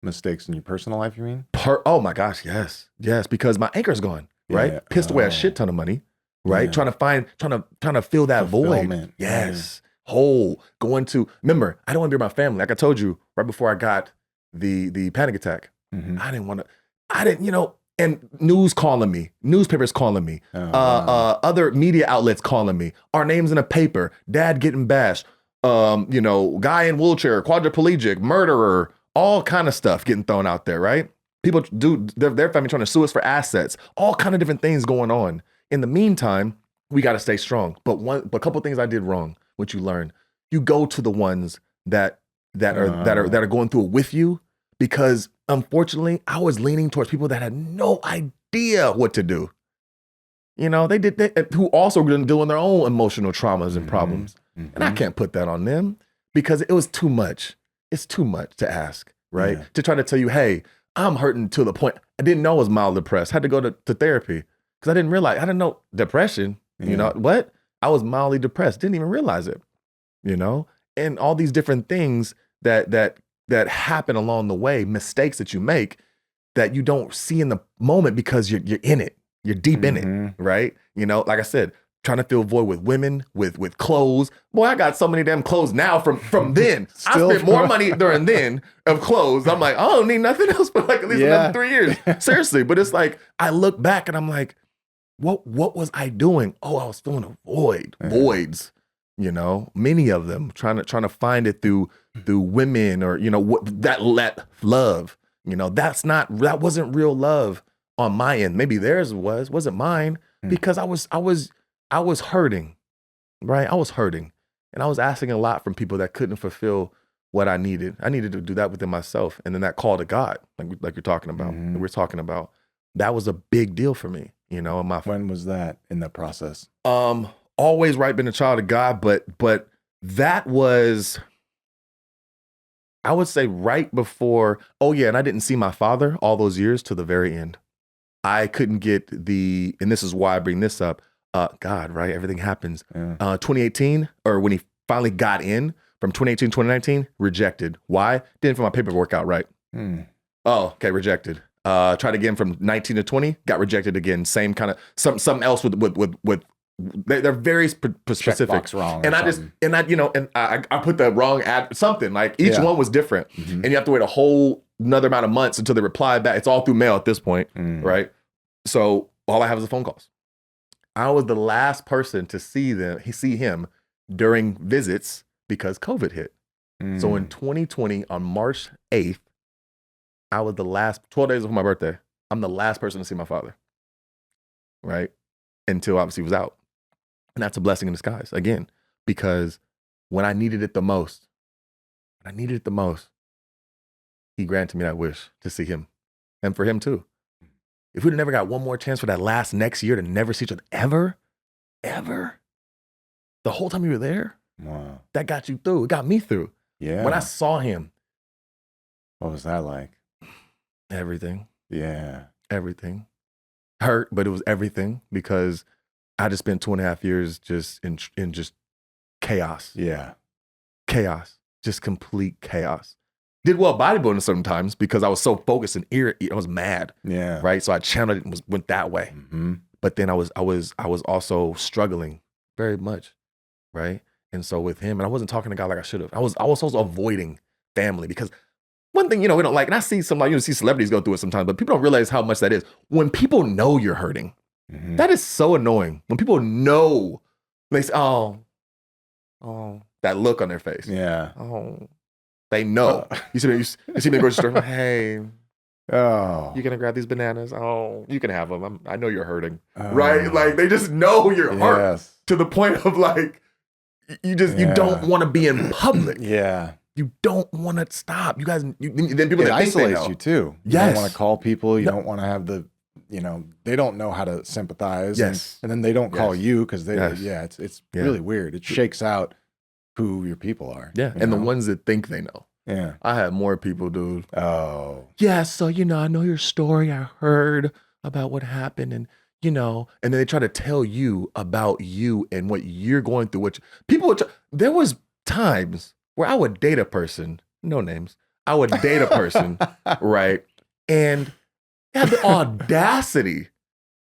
S3: Mistakes in your personal life, you mean?
S1: Oh my gosh, yes, because my anchor's gone. Right?
S3: Yeah.
S1: Pissed away a shit ton of money. Right?
S3: Yeah.
S1: Trying to fill that void. Yes. Whole going to remember. I don't want to be with my family. Like I told you right before I got the panic attack. I didn't. And news calling me, newspapers calling me, other media outlets calling me, our names in a paper, dad getting bashed, guy in wheelchair, quadriplegic, murderer, all kind of stuff getting thrown out there, right? People their family trying to sue us for assets, all kind of different things going on. In the meantime, we got to stay strong. But a couple of things I did wrong, which you learn, you go to the ones that are going through it with you, because unfortunately, I was leaning towards people that had no idea what to do. They who also were dealing with their own emotional traumas and problems. And I can't put that on them because it was too much. It's too much to ask, right? Yeah. To try to tell you, hey, I'm hurting to the point. I didn't know I was mild depressed. I had to go to therapy because I didn't know depression.
S3: Yeah.
S1: What? I was mildly depressed. Didn't even realize it, and all these different things that happen along the way, mistakes that you make that you don't see in the moment because you're in it. You're deep in it, right? Like I said, trying to fill void with women, with clothes. Boy, I got so many damn clothes now from then. I spent more money during then of clothes. I'm like, I don't need nothing else for like at least another 3 years. Seriously. But it's like, I look back and I'm like, what was I doing? Oh, I was filling a void. Voids, many of them, trying to find it through women or, that love. That wasn't real love on my end. Maybe theirs wasn't mine, because I was hurting, right? I was hurting, and I was asking a lot from people that couldn't fulfill what I needed. I needed to do that within myself. And then that call to God, like you're talking about, that we're talking about, that was a big deal for me,
S3: When was that in the process?
S1: Always been a child of God, but that was, I would say, right before, and I didn't see my father all those years to the very end. I couldn't get and this is why I bring this up, God, right? Everything happens. 2018, or when he finally got in, from 2018 to 2019, rejected. Why? Didn't fill my paperwork out right. Oh, okay, rejected. Tried again from 19 to 20, got rejected again. Same kind of, something else with they're very specific.
S3: Wrong,
S1: and I put the wrong something, like each one was different, and you have to wait a whole another amount of months until they reply back. It's all through mail at this point, right? So all I have is the phone calls. I was the last person to see him during visits because COVID hit. So in 2020, on March 8th, I was the last, 12 days before my birthday, I'm the last person to see my father, right? Until obviously he was out. And that's a blessing in disguise, again, because when I needed it the most, he granted me that wish to see him, and for him too. If we'd never got one more chance for that next year to never see each other ever, the whole time you were there,
S3: wow,
S1: that got you through. It got me through.
S3: Yeah.
S1: When I saw him.
S3: What was that like?
S1: Everything.
S3: Yeah.
S1: Everything. hurt, but it was everything because I just spent 2.5 years just in just chaos.
S3: Yeah.
S1: Chaos. Just complete chaos. Did well bodybuilding sometimes because I was so focused and I was mad.
S3: Yeah.
S1: Right. So I channeled it and went that way.
S3: Mm-hmm.
S1: But then I was also struggling very much. Right. And so with him, and I wasn't talking to God like I should have. I was also avoiding family because one thing, we don't like, and I see see celebrities go through it sometimes, but people don't realize how much that is. When people know you're hurting, that is so annoying. When people know, they say, oh, that look on their face.
S3: Yeah.
S1: Oh, they know. You see me in the grocery store, hey, you gonna grab these bananas? Oh, you can have them. I know you're hurting. Right? Like they just know you're hurt to the point of like, you don't want to be in public.
S3: Yeah.
S1: You don't want to stop. You guys, then people
S3: it isolates you too. You
S1: yes.
S3: don't want to call people. You don't want to have they don't know how to sympathize.
S1: Yes.
S3: And then they don't call you because it's
S1: Yeah.
S3: really weird. It shakes out who your people are.
S1: Yeah. And the ones that think they know.
S3: Yeah.
S1: I had more people, dude.
S3: Oh.
S1: Yeah. So, I know your story. I heard about what happened and, and then they try to tell you about you and what you're going through. There was times where I would date a person, no names. I would date a person, right? And have the audacity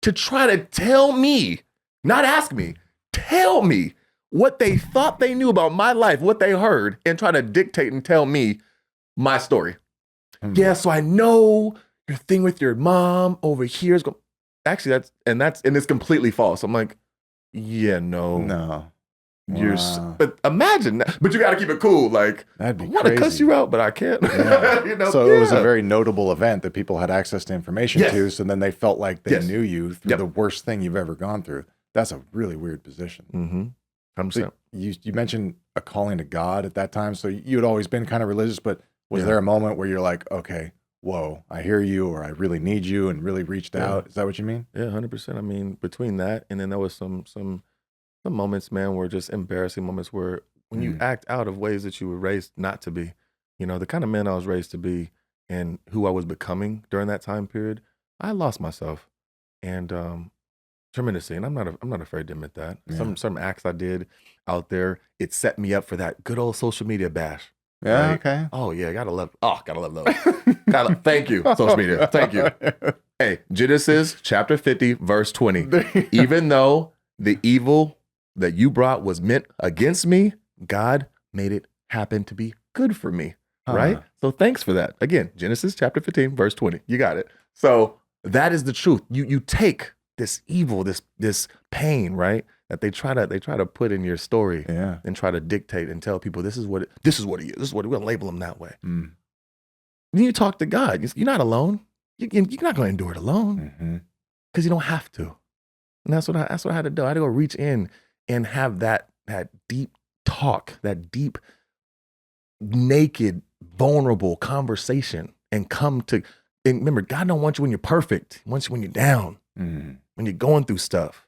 S1: to try to tell me, not ask me, tell me what they thought they knew about my life, what they heard, and try to dictate and tell me my story. Yeah, so I know your thing with your mom over here is going. Actually, it's completely false. I'm like, yeah, no. But imagine that. But you got to keep it cool. Like,
S3: that'd be
S1: I want to cuss you out, but I can't.
S3: Yeah. So it was a very notable event that people had access to information to. So then they felt like they knew you through the worst thing you've ever gone through. That's a really weird position.
S1: Mm-hmm.
S3: So you mentioned a calling to God at that time. So you had always been kind of religious, but was there a moment where you're like, okay, whoa, I hear you, or I really need you, and really reached out? Is that what you mean?
S1: Yeah, 100%. I mean, between that and then there was some moments, man, were just embarrassing moments where when you act out of ways that you were raised not to be, the kind of man I was raised to be and who I was becoming during that time period, I lost myself. And tremendously, and I'm not afraid to admit that.
S3: Yeah.
S1: Some acts I did out there, it set me up for that good old social media bash.
S3: Yeah,
S1: right?
S3: okay.
S1: Oh yeah, gotta love those. Thank you, social media. Thank you. Hey, Genesis chapter 50, verse 20. Even though the evil that you brought was meant against me, God made it happen to be good for me. Right? So thanks for that. Again, Genesis chapter 15, verse 20. You got it. So that is the truth. You take this evil, this pain, right? That they try to put in your story and try to dictate and tell people this is what he is. This is what we're gonna label him that way. Then you talk to God. You're not alone. You're not gonna endure it alone because you don't have to. And that's what I had to do. I had to go reach in and have that deep talk, that deep, naked, vulnerable conversation, and and remember, God don't want you when you're perfect. He wants you when you're down, when you're going through stuff,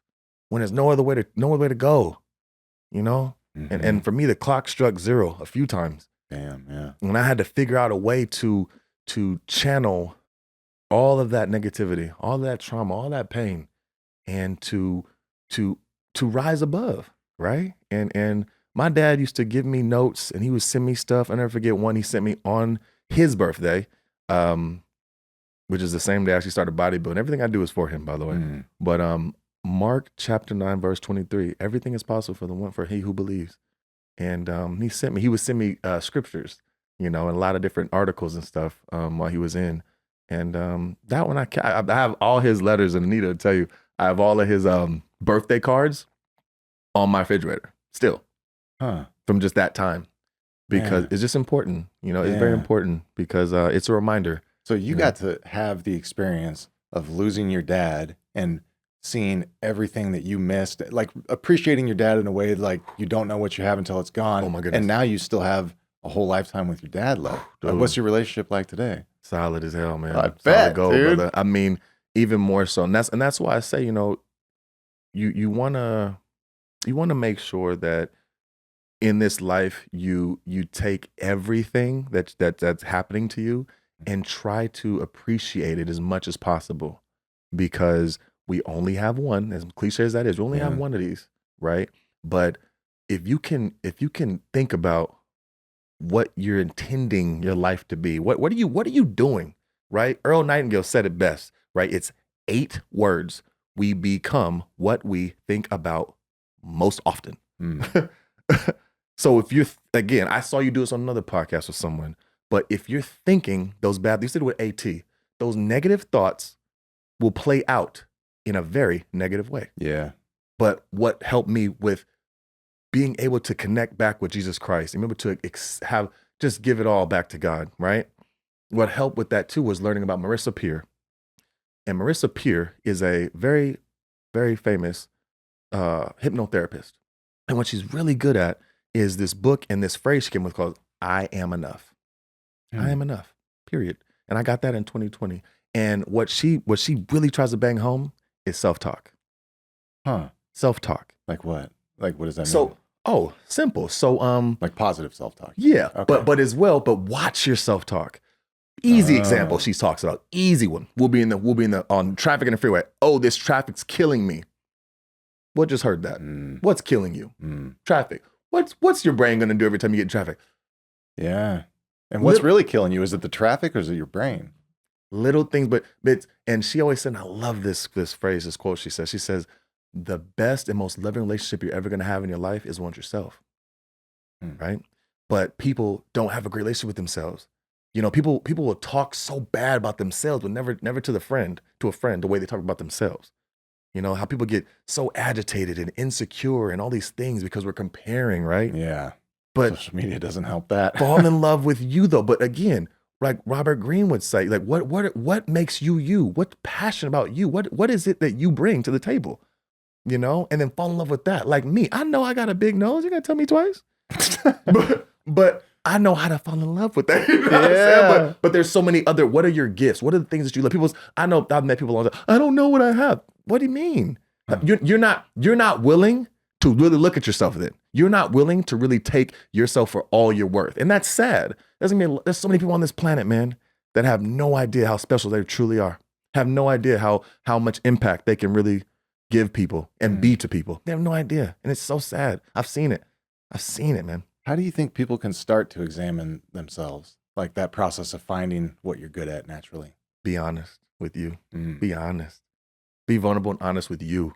S1: when there's no other way to go, And for me, the clock struck 0 a few times.
S3: Damn, yeah.
S1: And I had to figure out a way to channel all of that negativity, all that trauma, all that pain, and to rise above, right? And my dad used to give me notes, and he would send me stuff. I never forget one he sent me on his birthday, which is the same day I actually started bodybuilding. Everything I do is for him, by the way. But Mark chapter 9, verse 23, everything is possible for he who believes. And he would send me scriptures, and a lot of different articles and stuff while he was in. And that one, I have all his letters, and Anita will tell you, I have all of his birthday cards on my refrigerator still from just that time, because it's just important. It's very important because it's a reminder.
S3: So you got to have the experience of losing your dad and seeing everything that you missed, like appreciating your dad in a way like you don't know what you have until it's gone.
S1: Oh my goodness.
S3: And now you still have a whole lifetime with your dad left. What's your relationship like today?
S1: Solid as hell, man.
S3: I bet,
S1: gold,
S3: dude.
S1: Brother. I mean, even more so. And that's why I say, you wanna make sure that in this life you take everything that's happening to you and try to appreciate it as much as possible. Because We only have one, as cliche as that is. We only have one of these, right? But if you can think about what you're intending your life to be, what are you doing, right? Earl Nightingale said it best, right? It's 8 words. We become what we think about most often. So if you're, again, I saw you do this on another podcast with someone, but if you're thinking those bad, you said with AT, those negative thoughts will play out in a very negative way.
S3: Yeah.
S1: But what helped me with being able to connect back with Jesus Christ, and able to just give it all back to God, right? What helped with that too was learning about Marissa Peer. And Marissa Peer is a very, very famous hypnotherapist. And what she's really good at is this book and this phrase she came with called I am enough. I am enough, period. And I got that in 2020. And what she really tries to bang home is self-talk.
S3: Huh.
S1: Self-talk.
S3: Like what? Like what does that mean?
S1: So, simple. So
S3: like positive self-talk.
S1: Yeah,
S3: Okay.
S1: but as well, but watch your self-talk. Easy example she talks about. Easy one. We'll be in the on traffic in the freeway. Oh, this traffic's killing me. What just heard that? What's killing you? Traffic. What's your brain gonna do every time you get in traffic?
S3: Yeah. And what's really killing you? Is it the traffic or is it your brain?
S1: Little things, but and she always said, and I love this phrase, this quote she says, the best and most loving relationship you're ever gonna have in your life is one with yourself. Right? But people don't have a great relationship with themselves. You know, people will talk so bad about themselves, but never to a friend, the way they talk about themselves. You know, how people get so agitated and insecure and all these things because we're comparing, right?
S3: Yeah.
S1: But
S3: social media doesn't help that.
S1: Fall in love with you though. But again, like Robert Greene would say, like what makes you? What's passionate about you? What is it that you bring to the table? You know, and then fall in love with that. Like me, I know I got a big nose. You gotta tell me twice. but I know how to fall in love with that. You know what I'm saying? But there's so many other. What are your gifts? What are the things that you love? I know I've met people all the time. I don't know what I have. What do you mean? You're not willing to really look at yourself then. You're not willing to really take yourself for all you're worth. And that's sad. Doesn't mean there's so many people on this planet, man, that have no idea how special they truly are. Have no idea how much impact they can really give people and be to people. They have no idea. And it's so sad. I've seen it, man.
S3: How do you think people can start to examine themselves? Like that process of finding what you're good at naturally.
S1: Be honest with you. Be honest. Be vulnerable and honest with you.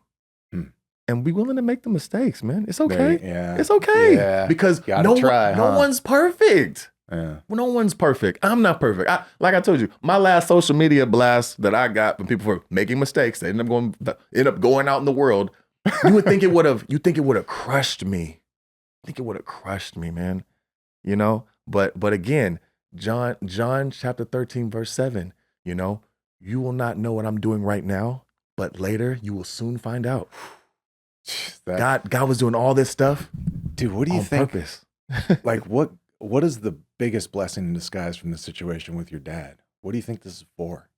S1: And be willing to make the mistakes, man. It's okay. It's okay.
S3: Yeah.
S1: Because no one's perfect. Yeah. No one's perfect. I'm not perfect. Like I told you, my last social media blast that I got from people for making mistakes, they end up going out in the world. You would think it would have crushed me. I think it would have crushed me, man. You know? But again, John chapter 13, verse 7, you know, you will not know what I'm doing right now, but later you will soon find out. God was doing all this stuff.
S3: Dude, what do you think?
S1: Purpose.
S3: Like what is the biggest blessing in disguise from the situation with your dad? What do you think this is for?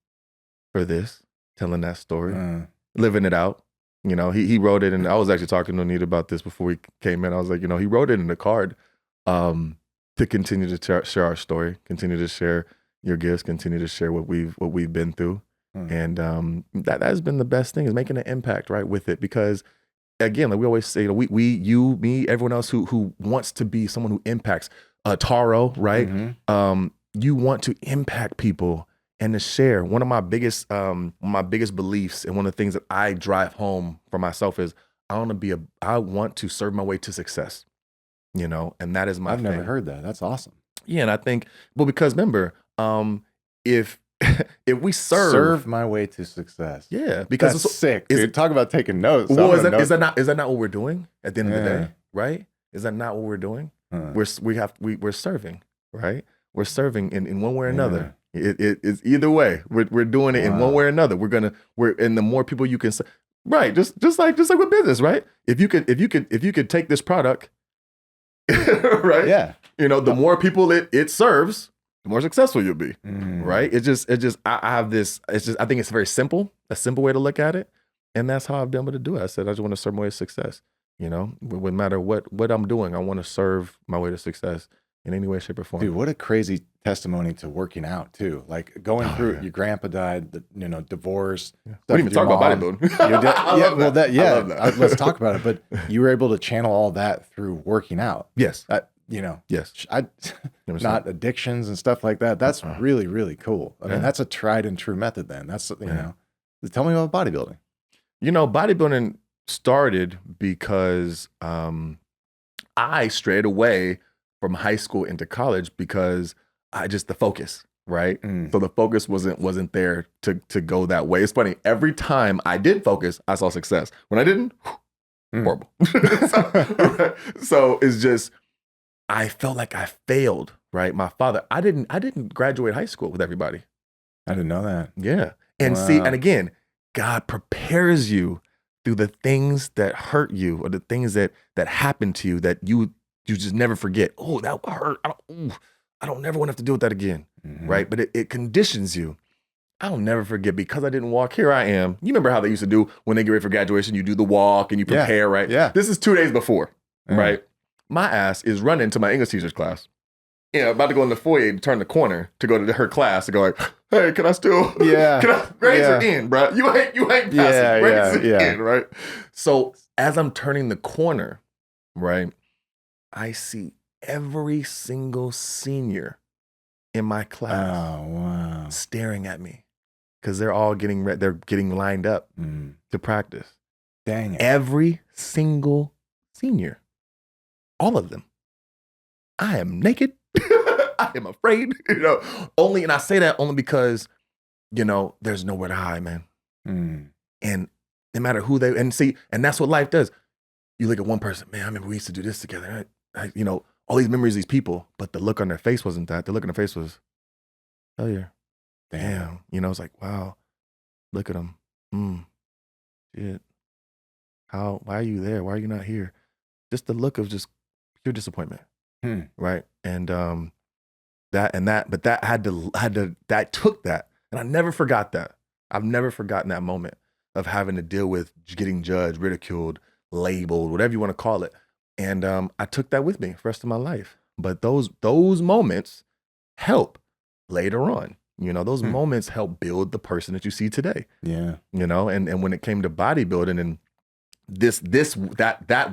S1: For this, telling that story, living it out. You know, he wrote it, and I was actually talking to Anita about this before we came in. I was like, you know, he wrote it in the card to continue to share our story, continue to share your gifts, continue to share what we've been through. And that has been the best thing, is making an impact, right, with it. Because again, like we always say, you know, you, me, everyone else who wants to be someone who impacts. Taro, right? You want to impact people and to share. One of my biggest beliefs, and one of the things that I drive home for myself is I want to serve my way to success. You know, and that is my thing.
S3: I've never heard that. That's awesome.
S1: Yeah, and I think, well, because remember, if we serve
S3: my way to success.
S1: Yeah, because
S3: that's sick. Dude, talk about taking notes.
S1: Well, is that not what we're doing at the end of the day, right? Is that not what we're doing? We're serving, right? We're serving in one way or another. It's either way. We're doing it in one way or another. And the more people you can, right? Just like with business, right? If you could take this product, right? Yeah. You know, the more people it serves, the more successful you'll be, right? I have this. I think it's very simple, a simple way to look at it, and that's how I've been able to do it. I said I just want to serve my way to success. You know, no matter what I'm doing, I want to serve my way to success. in any way, shape, or form.
S3: Dude, what a crazy testimony to working out too. Like going through it, your grandpa died, divorce.
S1: We didn't even talk about bodybuilding.
S3: Let's talk about it. But you were able to channel all that through working out.
S1: Yes.
S3: Yes. Not addictions and stuff like that. That's really, really cool. I mean, that's a tried and true method then. That's, tell me about bodybuilding.
S1: Bodybuilding started because I strayed away from high school into college because the focus, right? So the focus wasn't there to go that way. It's funny. Every time I did focus, I saw success. When I didn't, horrible. So it's just, I felt like I failed, right? My father, I didn't graduate high school with everybody.
S3: I didn't know that.
S1: Yeah. And and again, God prepares you through the things that hurt you or the things that happen to you that you just never forget. Oh, that hurt. I don't never want to have to deal with that again, right? But it conditions you. I'll never forget because I didn't walk. Here I am. You remember how they used to do when they get ready for graduation? You do the walk and you prepare, right?
S3: Yeah.
S1: This is 2 days before, right? My ass is running to my English teacher's class. About to go in the foyer to turn the corner to go to her class to go like, hey, can I still? Grades are in, bro. You ain't passing. Grades are in, right? So as I'm turning the corner, right, I see every single senior in my class staring at me because they're all getting lined up to practice.
S3: Dang it.
S1: Every single senior, all of them. I am naked. I am afraid, and I say that only because, there's nowhere to hide, man. And no matter who and that's what life does. You look at one person, man, I remember we used to do this together. All these memories of these people, but the look on their face wasn't that. The look on their face was failure. Damn. It's like, wow, look at them. Shit. Why are you there? Why are you not here? Just the look of just pure disappointment. Right. And that took that. And I never forgot that. I've never forgotten that moment of having to deal with getting judged, ridiculed, labeled, whatever you want to call it. And I took that with me for the rest of my life. But those moments help later on. Those moments help build the person that you see today.
S3: Yeah.
S1: And when it came to bodybuilding and that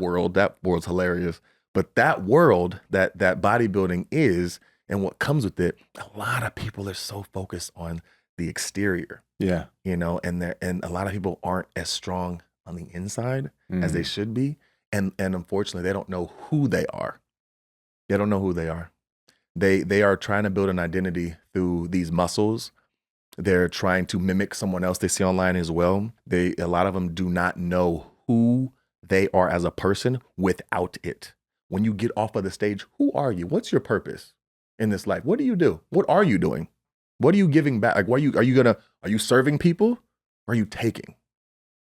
S1: world's hilarious. But that world that bodybuilding is and what comes with it, a lot of people are so focused on the exterior.
S3: Yeah.
S1: And a lot of people aren't as strong on the inside as they should be. And unfortunately, they don't know who they are. They don't know who they are. They are trying to build an identity through these muscles. They're trying to mimic someone else they see online as well. A lot of them do not know who they are as a person without it. When you get off of the stage, who are you? What's your purpose in this life? What do you do? What are you doing? What are you giving back? Like, are you serving people or are you taking?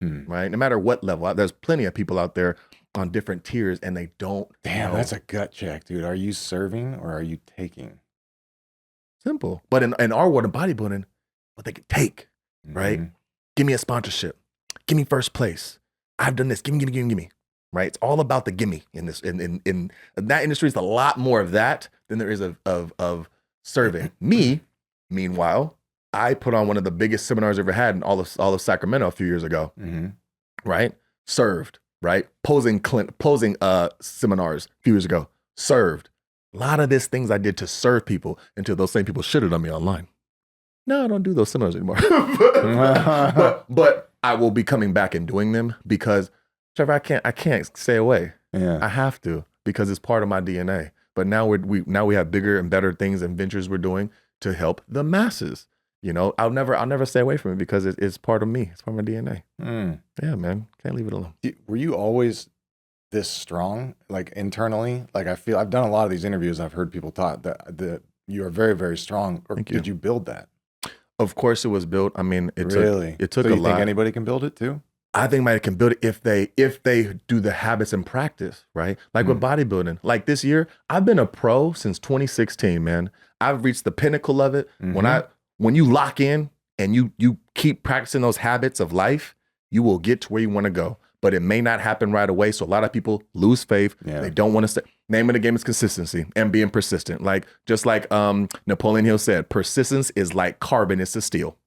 S1: Right? No matter what level. There's plenty of people out there on different tiers and they don't
S3: Damn,
S1: know.
S3: That's a gut check, dude. Are you serving or are you taking?
S1: Simple. But in our world of bodybuilding, what they can take, right? Give me a sponsorship. Give me first place. I've done this. Give me. Right? It's all about the gimme in this. In that industry, it's a lot more of that than there is of serving. Me, meanwhile, I put on one of the biggest seminars I ever had in all of Sacramento a few years ago. Right? Served. Right? Posing seminars a few years ago. Served. A lot of these things I did to serve people until those same people shitted on me online. No, I don't do those seminars anymore. but I will be coming back and doing them because Trevor, I can't stay away.
S3: Yeah.
S1: I have to because it's part of my DNA. But now we have bigger and better things and ventures we're doing to help the masses. I'll never stay away from it because it's part of me. It's part of my DNA. Yeah, man. Can't leave it alone.
S3: Were you always this strong, like internally? Like I feel I've done a lot of these interviews. I've heard people talk that you are very, very strong. Or did you build that?
S1: Of course, it was built. I mean, it took
S3: so
S1: a
S3: you
S1: lot.
S3: Think anybody can build it too?
S1: I think anybody can build it if they do the habits and practice, right? Like with bodybuilding. Like this year, I've been a pro since 2016, man. I've reached the pinnacle of it. When you lock in and you keep practicing those habits of life, you will get to where you want to go. But it may not happen right away. So a lot of people lose faith. Yeah. They don't want to stay. Name of the game is consistency and being persistent. Just like Napoleon Hill said, persistence is like carbon is to steel.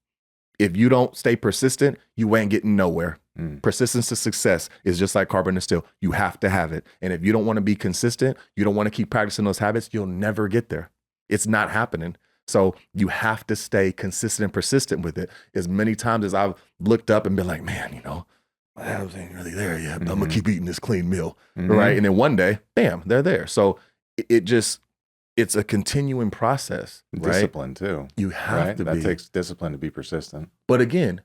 S1: If you don't stay persistent, you ain't getting nowhere. Persistence to success is just like carbon to steel. You have to have it. And if you don't want to be consistent, you don't want to keep practicing those habits, you'll never get there. It's not happening. So you have to stay consistent and persistent with it. As many times as I've looked up and been like, man, my abs ain't really there yet, but I'm gonna keep eating this clean meal, right? And then one day, bam, they're there. So it's a continuing process, right?
S3: Discipline too.
S1: You have to be.
S3: That takes discipline to be persistent.
S1: But again,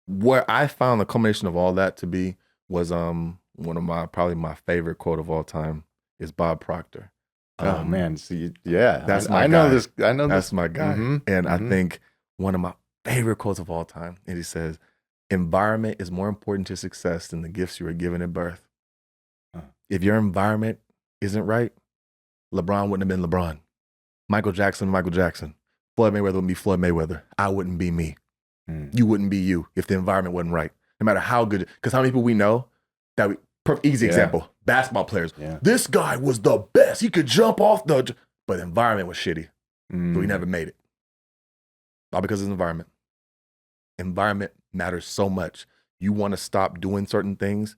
S1: where I found the culmination of all that to be was one of probably my favorite quote of all time is Bob Proctor.
S3: Oh man, see, yeah,
S1: that's my
S3: I
S1: guy.
S3: know this. I know
S1: that's
S3: this.
S1: my guy, and I think one of my favorite quotes of all time. And he says, "Environment is more important to success than the gifts you were given at birth." If your environment isn't right, LeBron wouldn't have been LeBron. Michael Jackson, Floyd Mayweather wouldn't be Floyd Mayweather. I wouldn't be me. You wouldn't be you if the environment wasn't right. No matter how good, because how many people we know that easy example, basketball players. Yeah. This guy was the best. He could jump off but the environment was shitty. So he never made it. All because of the environment. Environment matters so much. You want to stop doing certain things,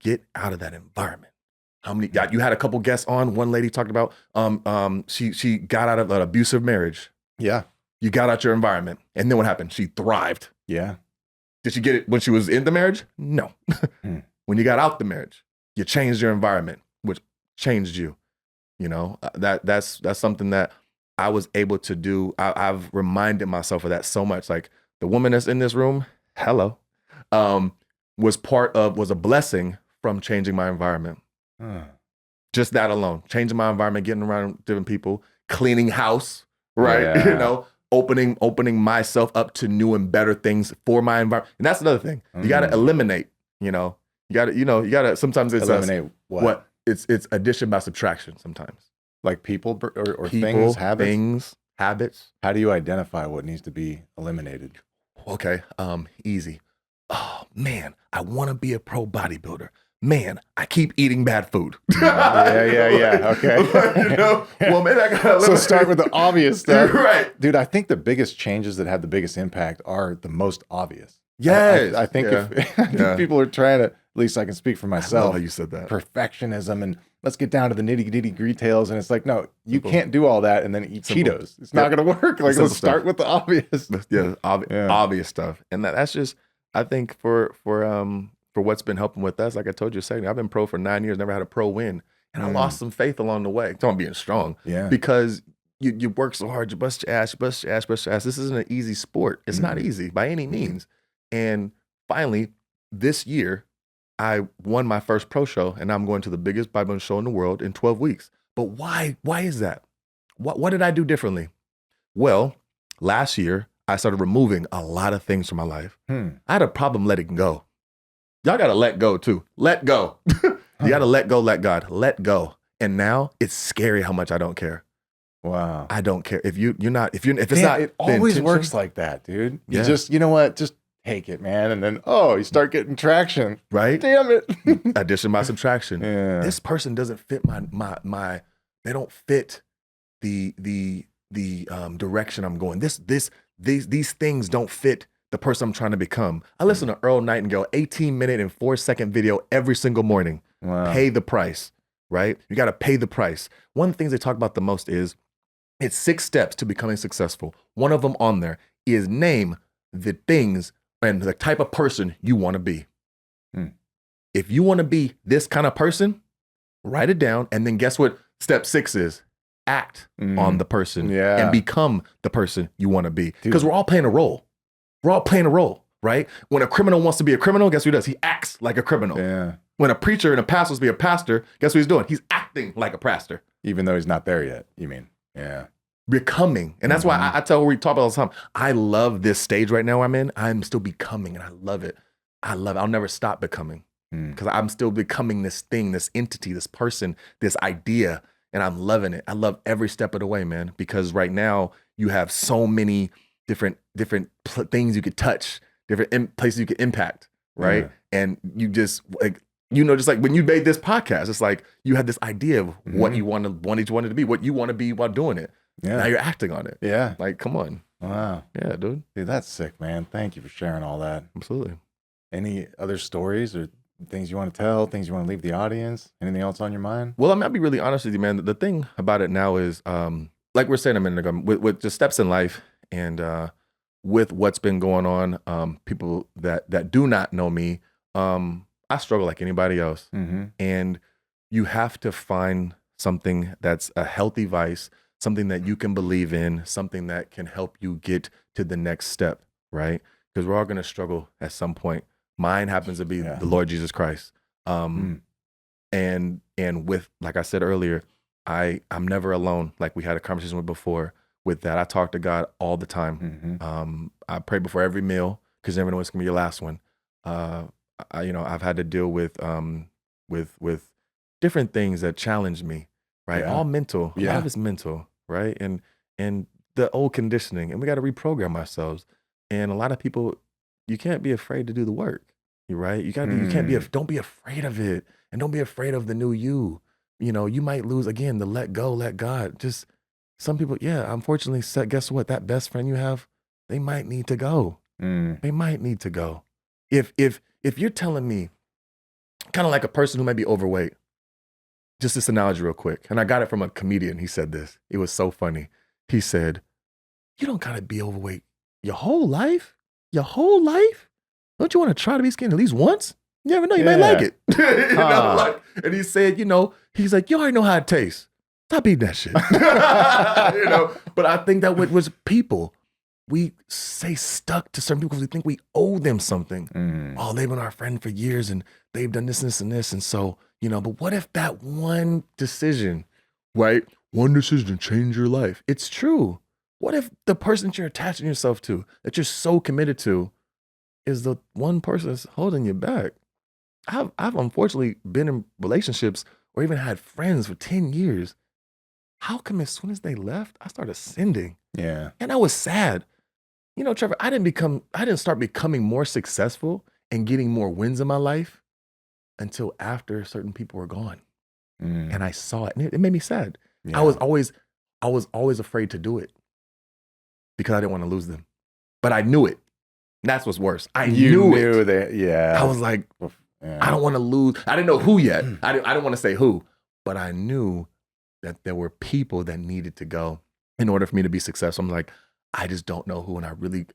S1: get out of that environment. You had a couple guests on. One lady talked about she got out of an abusive marriage.
S3: Yeah.
S1: You got out your environment. And then what happened? She thrived.
S3: Yeah.
S1: Did she get it when she was in the marriage? No. When you got out the marriage, you changed your environment, which changed you. That's something that I was able to do. I've reminded myself of that so much. Like the woman that's in this room, hello, was a blessing from changing my environment. Just that alone, changing my environment, getting around different people, cleaning house, right?
S3: Yeah.
S1: Opening myself up to new and better things for my environment. And that's another thing. You got to eliminate, you got to, sometimes it's
S3: eliminate what?
S1: It's addition by subtraction sometimes.
S3: Like people or
S1: people,
S3: habits?
S1: Habits.
S3: How do you identify what needs to be eliminated?
S1: Okay. Easy. Oh man, I want to be a pro bodybuilder. Man, I keep eating bad food.
S3: Yeah. Okay.
S1: Well, maybe I gotta
S3: So start with the obvious stuff.
S1: Right.
S3: Dude, I think the biggest changes that have the biggest impact are the most obvious.
S1: Yes.
S3: I think if people are trying to, at least I can speak for myself.
S1: I love how you said that.
S3: Perfectionism and let's get down to the nitty details. And it's like, no, you can't do all that and then eat Cheetos. It's not going to work. Like, let's start with the obvious.
S1: Obvious stuff. And that's just, I think for what's been helping with us, like I told you a second, I've been pro for 9 years, never had a pro win. And I lost some faith along the way. Don't being strong.
S3: Yeah.
S1: Because you work so hard, you bust your ass. This isn't an easy sport. It's not easy by any means. And finally, this year, I won my first pro show, and I'm going to the biggest bodybuilding show in the world in 12 weeks. But why? Why is that? What did I do differently? Well, last year, I started removing a lot of things from my life. I had a problem letting go. Y'all got to let go too. Let go. You got to let go, let God. Let go. And now it's scary how much I don't care.
S3: Wow.
S1: I don't care. If it's not,
S3: it always works like that, dude. You just, you know what? Just take it, man. And then, you start getting traction.
S1: Right?
S3: Damn it.
S1: Addition by subtraction.
S3: Yeah.
S1: This person doesn't fit my they don't fit the direction I'm going. These things don't fit the person I'm trying to become. I listen to Earl Nightingale, 18-minute and 4-second video every single morning.
S3: Wow.
S1: Pay the price, right? You got to pay the price. One of the things they talk about the most is it's 6 steps to becoming successful. One of them on there is name the things and the type of person you want to be. If you want to be this kind of person, write it down. And then guess what step 6 is? Act on the person and become the person you want to be. Because we're all playing a role. We're all playing a role, right? When a criminal wants to be a criminal, guess what he does? He acts like a criminal.
S3: Yeah.
S1: When a preacher and a pastor wants to be a pastor, guess what he's doing? He's acting like a pastor.
S3: Even though he's not there yet, you mean? Yeah.
S1: Becoming. And that's why I tell we talk about all the time. I love this stage right now I'm in. I'm still becoming and I love it. I'll never stop becoming because I'm still becoming this thing, this entity, this person, this idea, and I'm loving it. I love every step of the way, man, because right now you have so many different things you could touch, different places you could impact, right? And you just You know, just like when you made this podcast, it's like you had this idea of what you wanted to be, what you want to be while doing it.
S3: Yeah.
S1: Now you're acting on it.
S3: Yeah.
S1: Like, come on.
S3: Wow.
S1: Yeah, dude.
S3: Dude, that's sick, man. Thank you for sharing all that.
S1: Absolutely.
S3: Any other stories or things you want to tell, things you want to leave the audience? Anything else on your mind?
S1: Well, I'll be really honest with you, man. The thing about it now is, like we were saying a minute ago, with just steps in life and with what's been going on, people that do not know me, I struggle like anybody else. And you have to find something that's a healthy vice, something that you can believe in, something that can help you get to the next step, right? Because we're all going to struggle at some point. Mine happens to be the Lord Jesus Christ. And with, like I said earlier, I'm never alone. Like we had a conversation with before with that. I talk to God all the time. I pray before every meal because you never know what's going to be your last one. I've had to deal with different things that challenge me, right? All mental. A lot of it's mental, right? And the old conditioning, and we got to reprogram ourselves. And a lot of people, you can't be afraid to do the work. You're right. You gotta be. Don't be afraid of it, and don't be afraid of the new you. You know, you might lose again. The let go, let God. Just some people, unfortunately, guess what? That best friend you have, they might need to go. They might need to go. If you're telling me, kind of like a person who might be overweight, just this analogy real quick, and I got it from a comedian. He said this. It was so funny. He said, "You don't gotta be overweight your whole life. Your whole life. Don't you want to try to be skinny at least once? You never know. You might like it." You know, like, and he said, he's like, "You already know how it tastes. Stop eating that shit." But I think that was people. We stay stuck to certain people because we think we owe them something. Oh, they've been our friend for years and they've done this and this and this. And so, but what if that one decision, right? One decision changed your life. It's true. What if the person that you're attaching yourself to, that you're so committed to, is the one person that's holding you back? I've unfortunately been in relationships or even had friends for 10 years. How come as soon as they left, I started ascending?
S3: Yeah.
S1: And I was sad. Trevor, I didn't start becoming more successful and getting more wins in my life until after certain people were gone. And I saw it, and it made me sad. Yeah. I was always afraid to do it because I didn't want to lose them. But I knew it. And that's what's worse. I knew it.
S3: That, yeah.
S1: I was like, I don't want to lose. I didn't know who yet. I didn't want to say who, but I knew that there were people that needed to go in order for me to be successful. I'm like, I just don't know who. And I really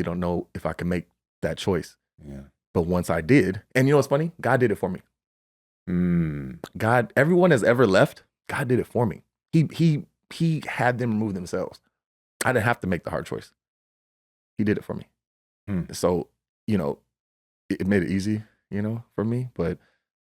S1: don't know if I can make that choice. Yeah. But once I did, and you know what's funny? God did it for me. God, everyone has ever left, God did it for me. He had them remove themselves. I didn't have to make the hard choice. He did it for me. So, it made it easy, for me. But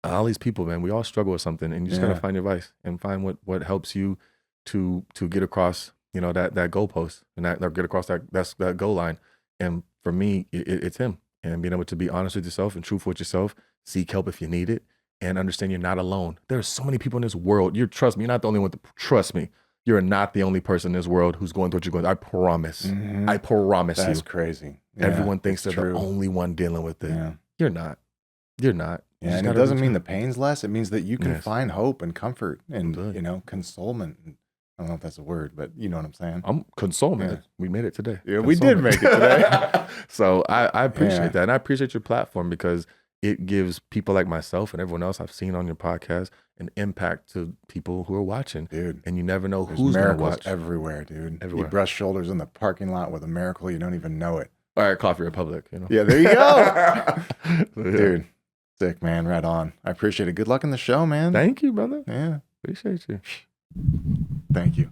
S1: all these people, man, we all struggle with something, and you just gotta find your vice and find what helps you to get across, that goalpost and that get across that goal line. And for me, it's him, and being able to be honest with yourself and truthful with yourself, seek help if you need it, and understand you're not alone. There's so many people in this world. Trust me, you're not the only one. Trust me, you're not the only person in this world who's going through what you're going through. I promise. I promise you.
S3: That's crazy. Yeah,
S1: everyone thinks they're the only one dealing with it. Yeah. You're not. You're not.
S3: Yeah, and it doesn't mean the pain's less. It means that you can find hope and comfort and, consolement. I don't know if that's a word, but you know what I'm saying.
S1: I'm consolement. Yeah. We made it today.
S3: Yeah, we did make it today.
S1: So I appreciate that. And I appreciate your platform because it gives people like myself and everyone else I've seen on your podcast an impact to people who are watching.
S3: Dude.
S1: And you never know who's going to watch.
S3: Everywhere, dude.
S1: Everywhere.
S3: You brush shoulders in the parking lot with a miracle. You don't even know it.
S1: All right, Coffee Republic.
S3: Yeah, there you go. Dude, sick, man. Right on. I appreciate it. Good luck in the show, man.
S1: Thank you, brother.
S3: Yeah.
S1: Appreciate you.
S3: Thank you.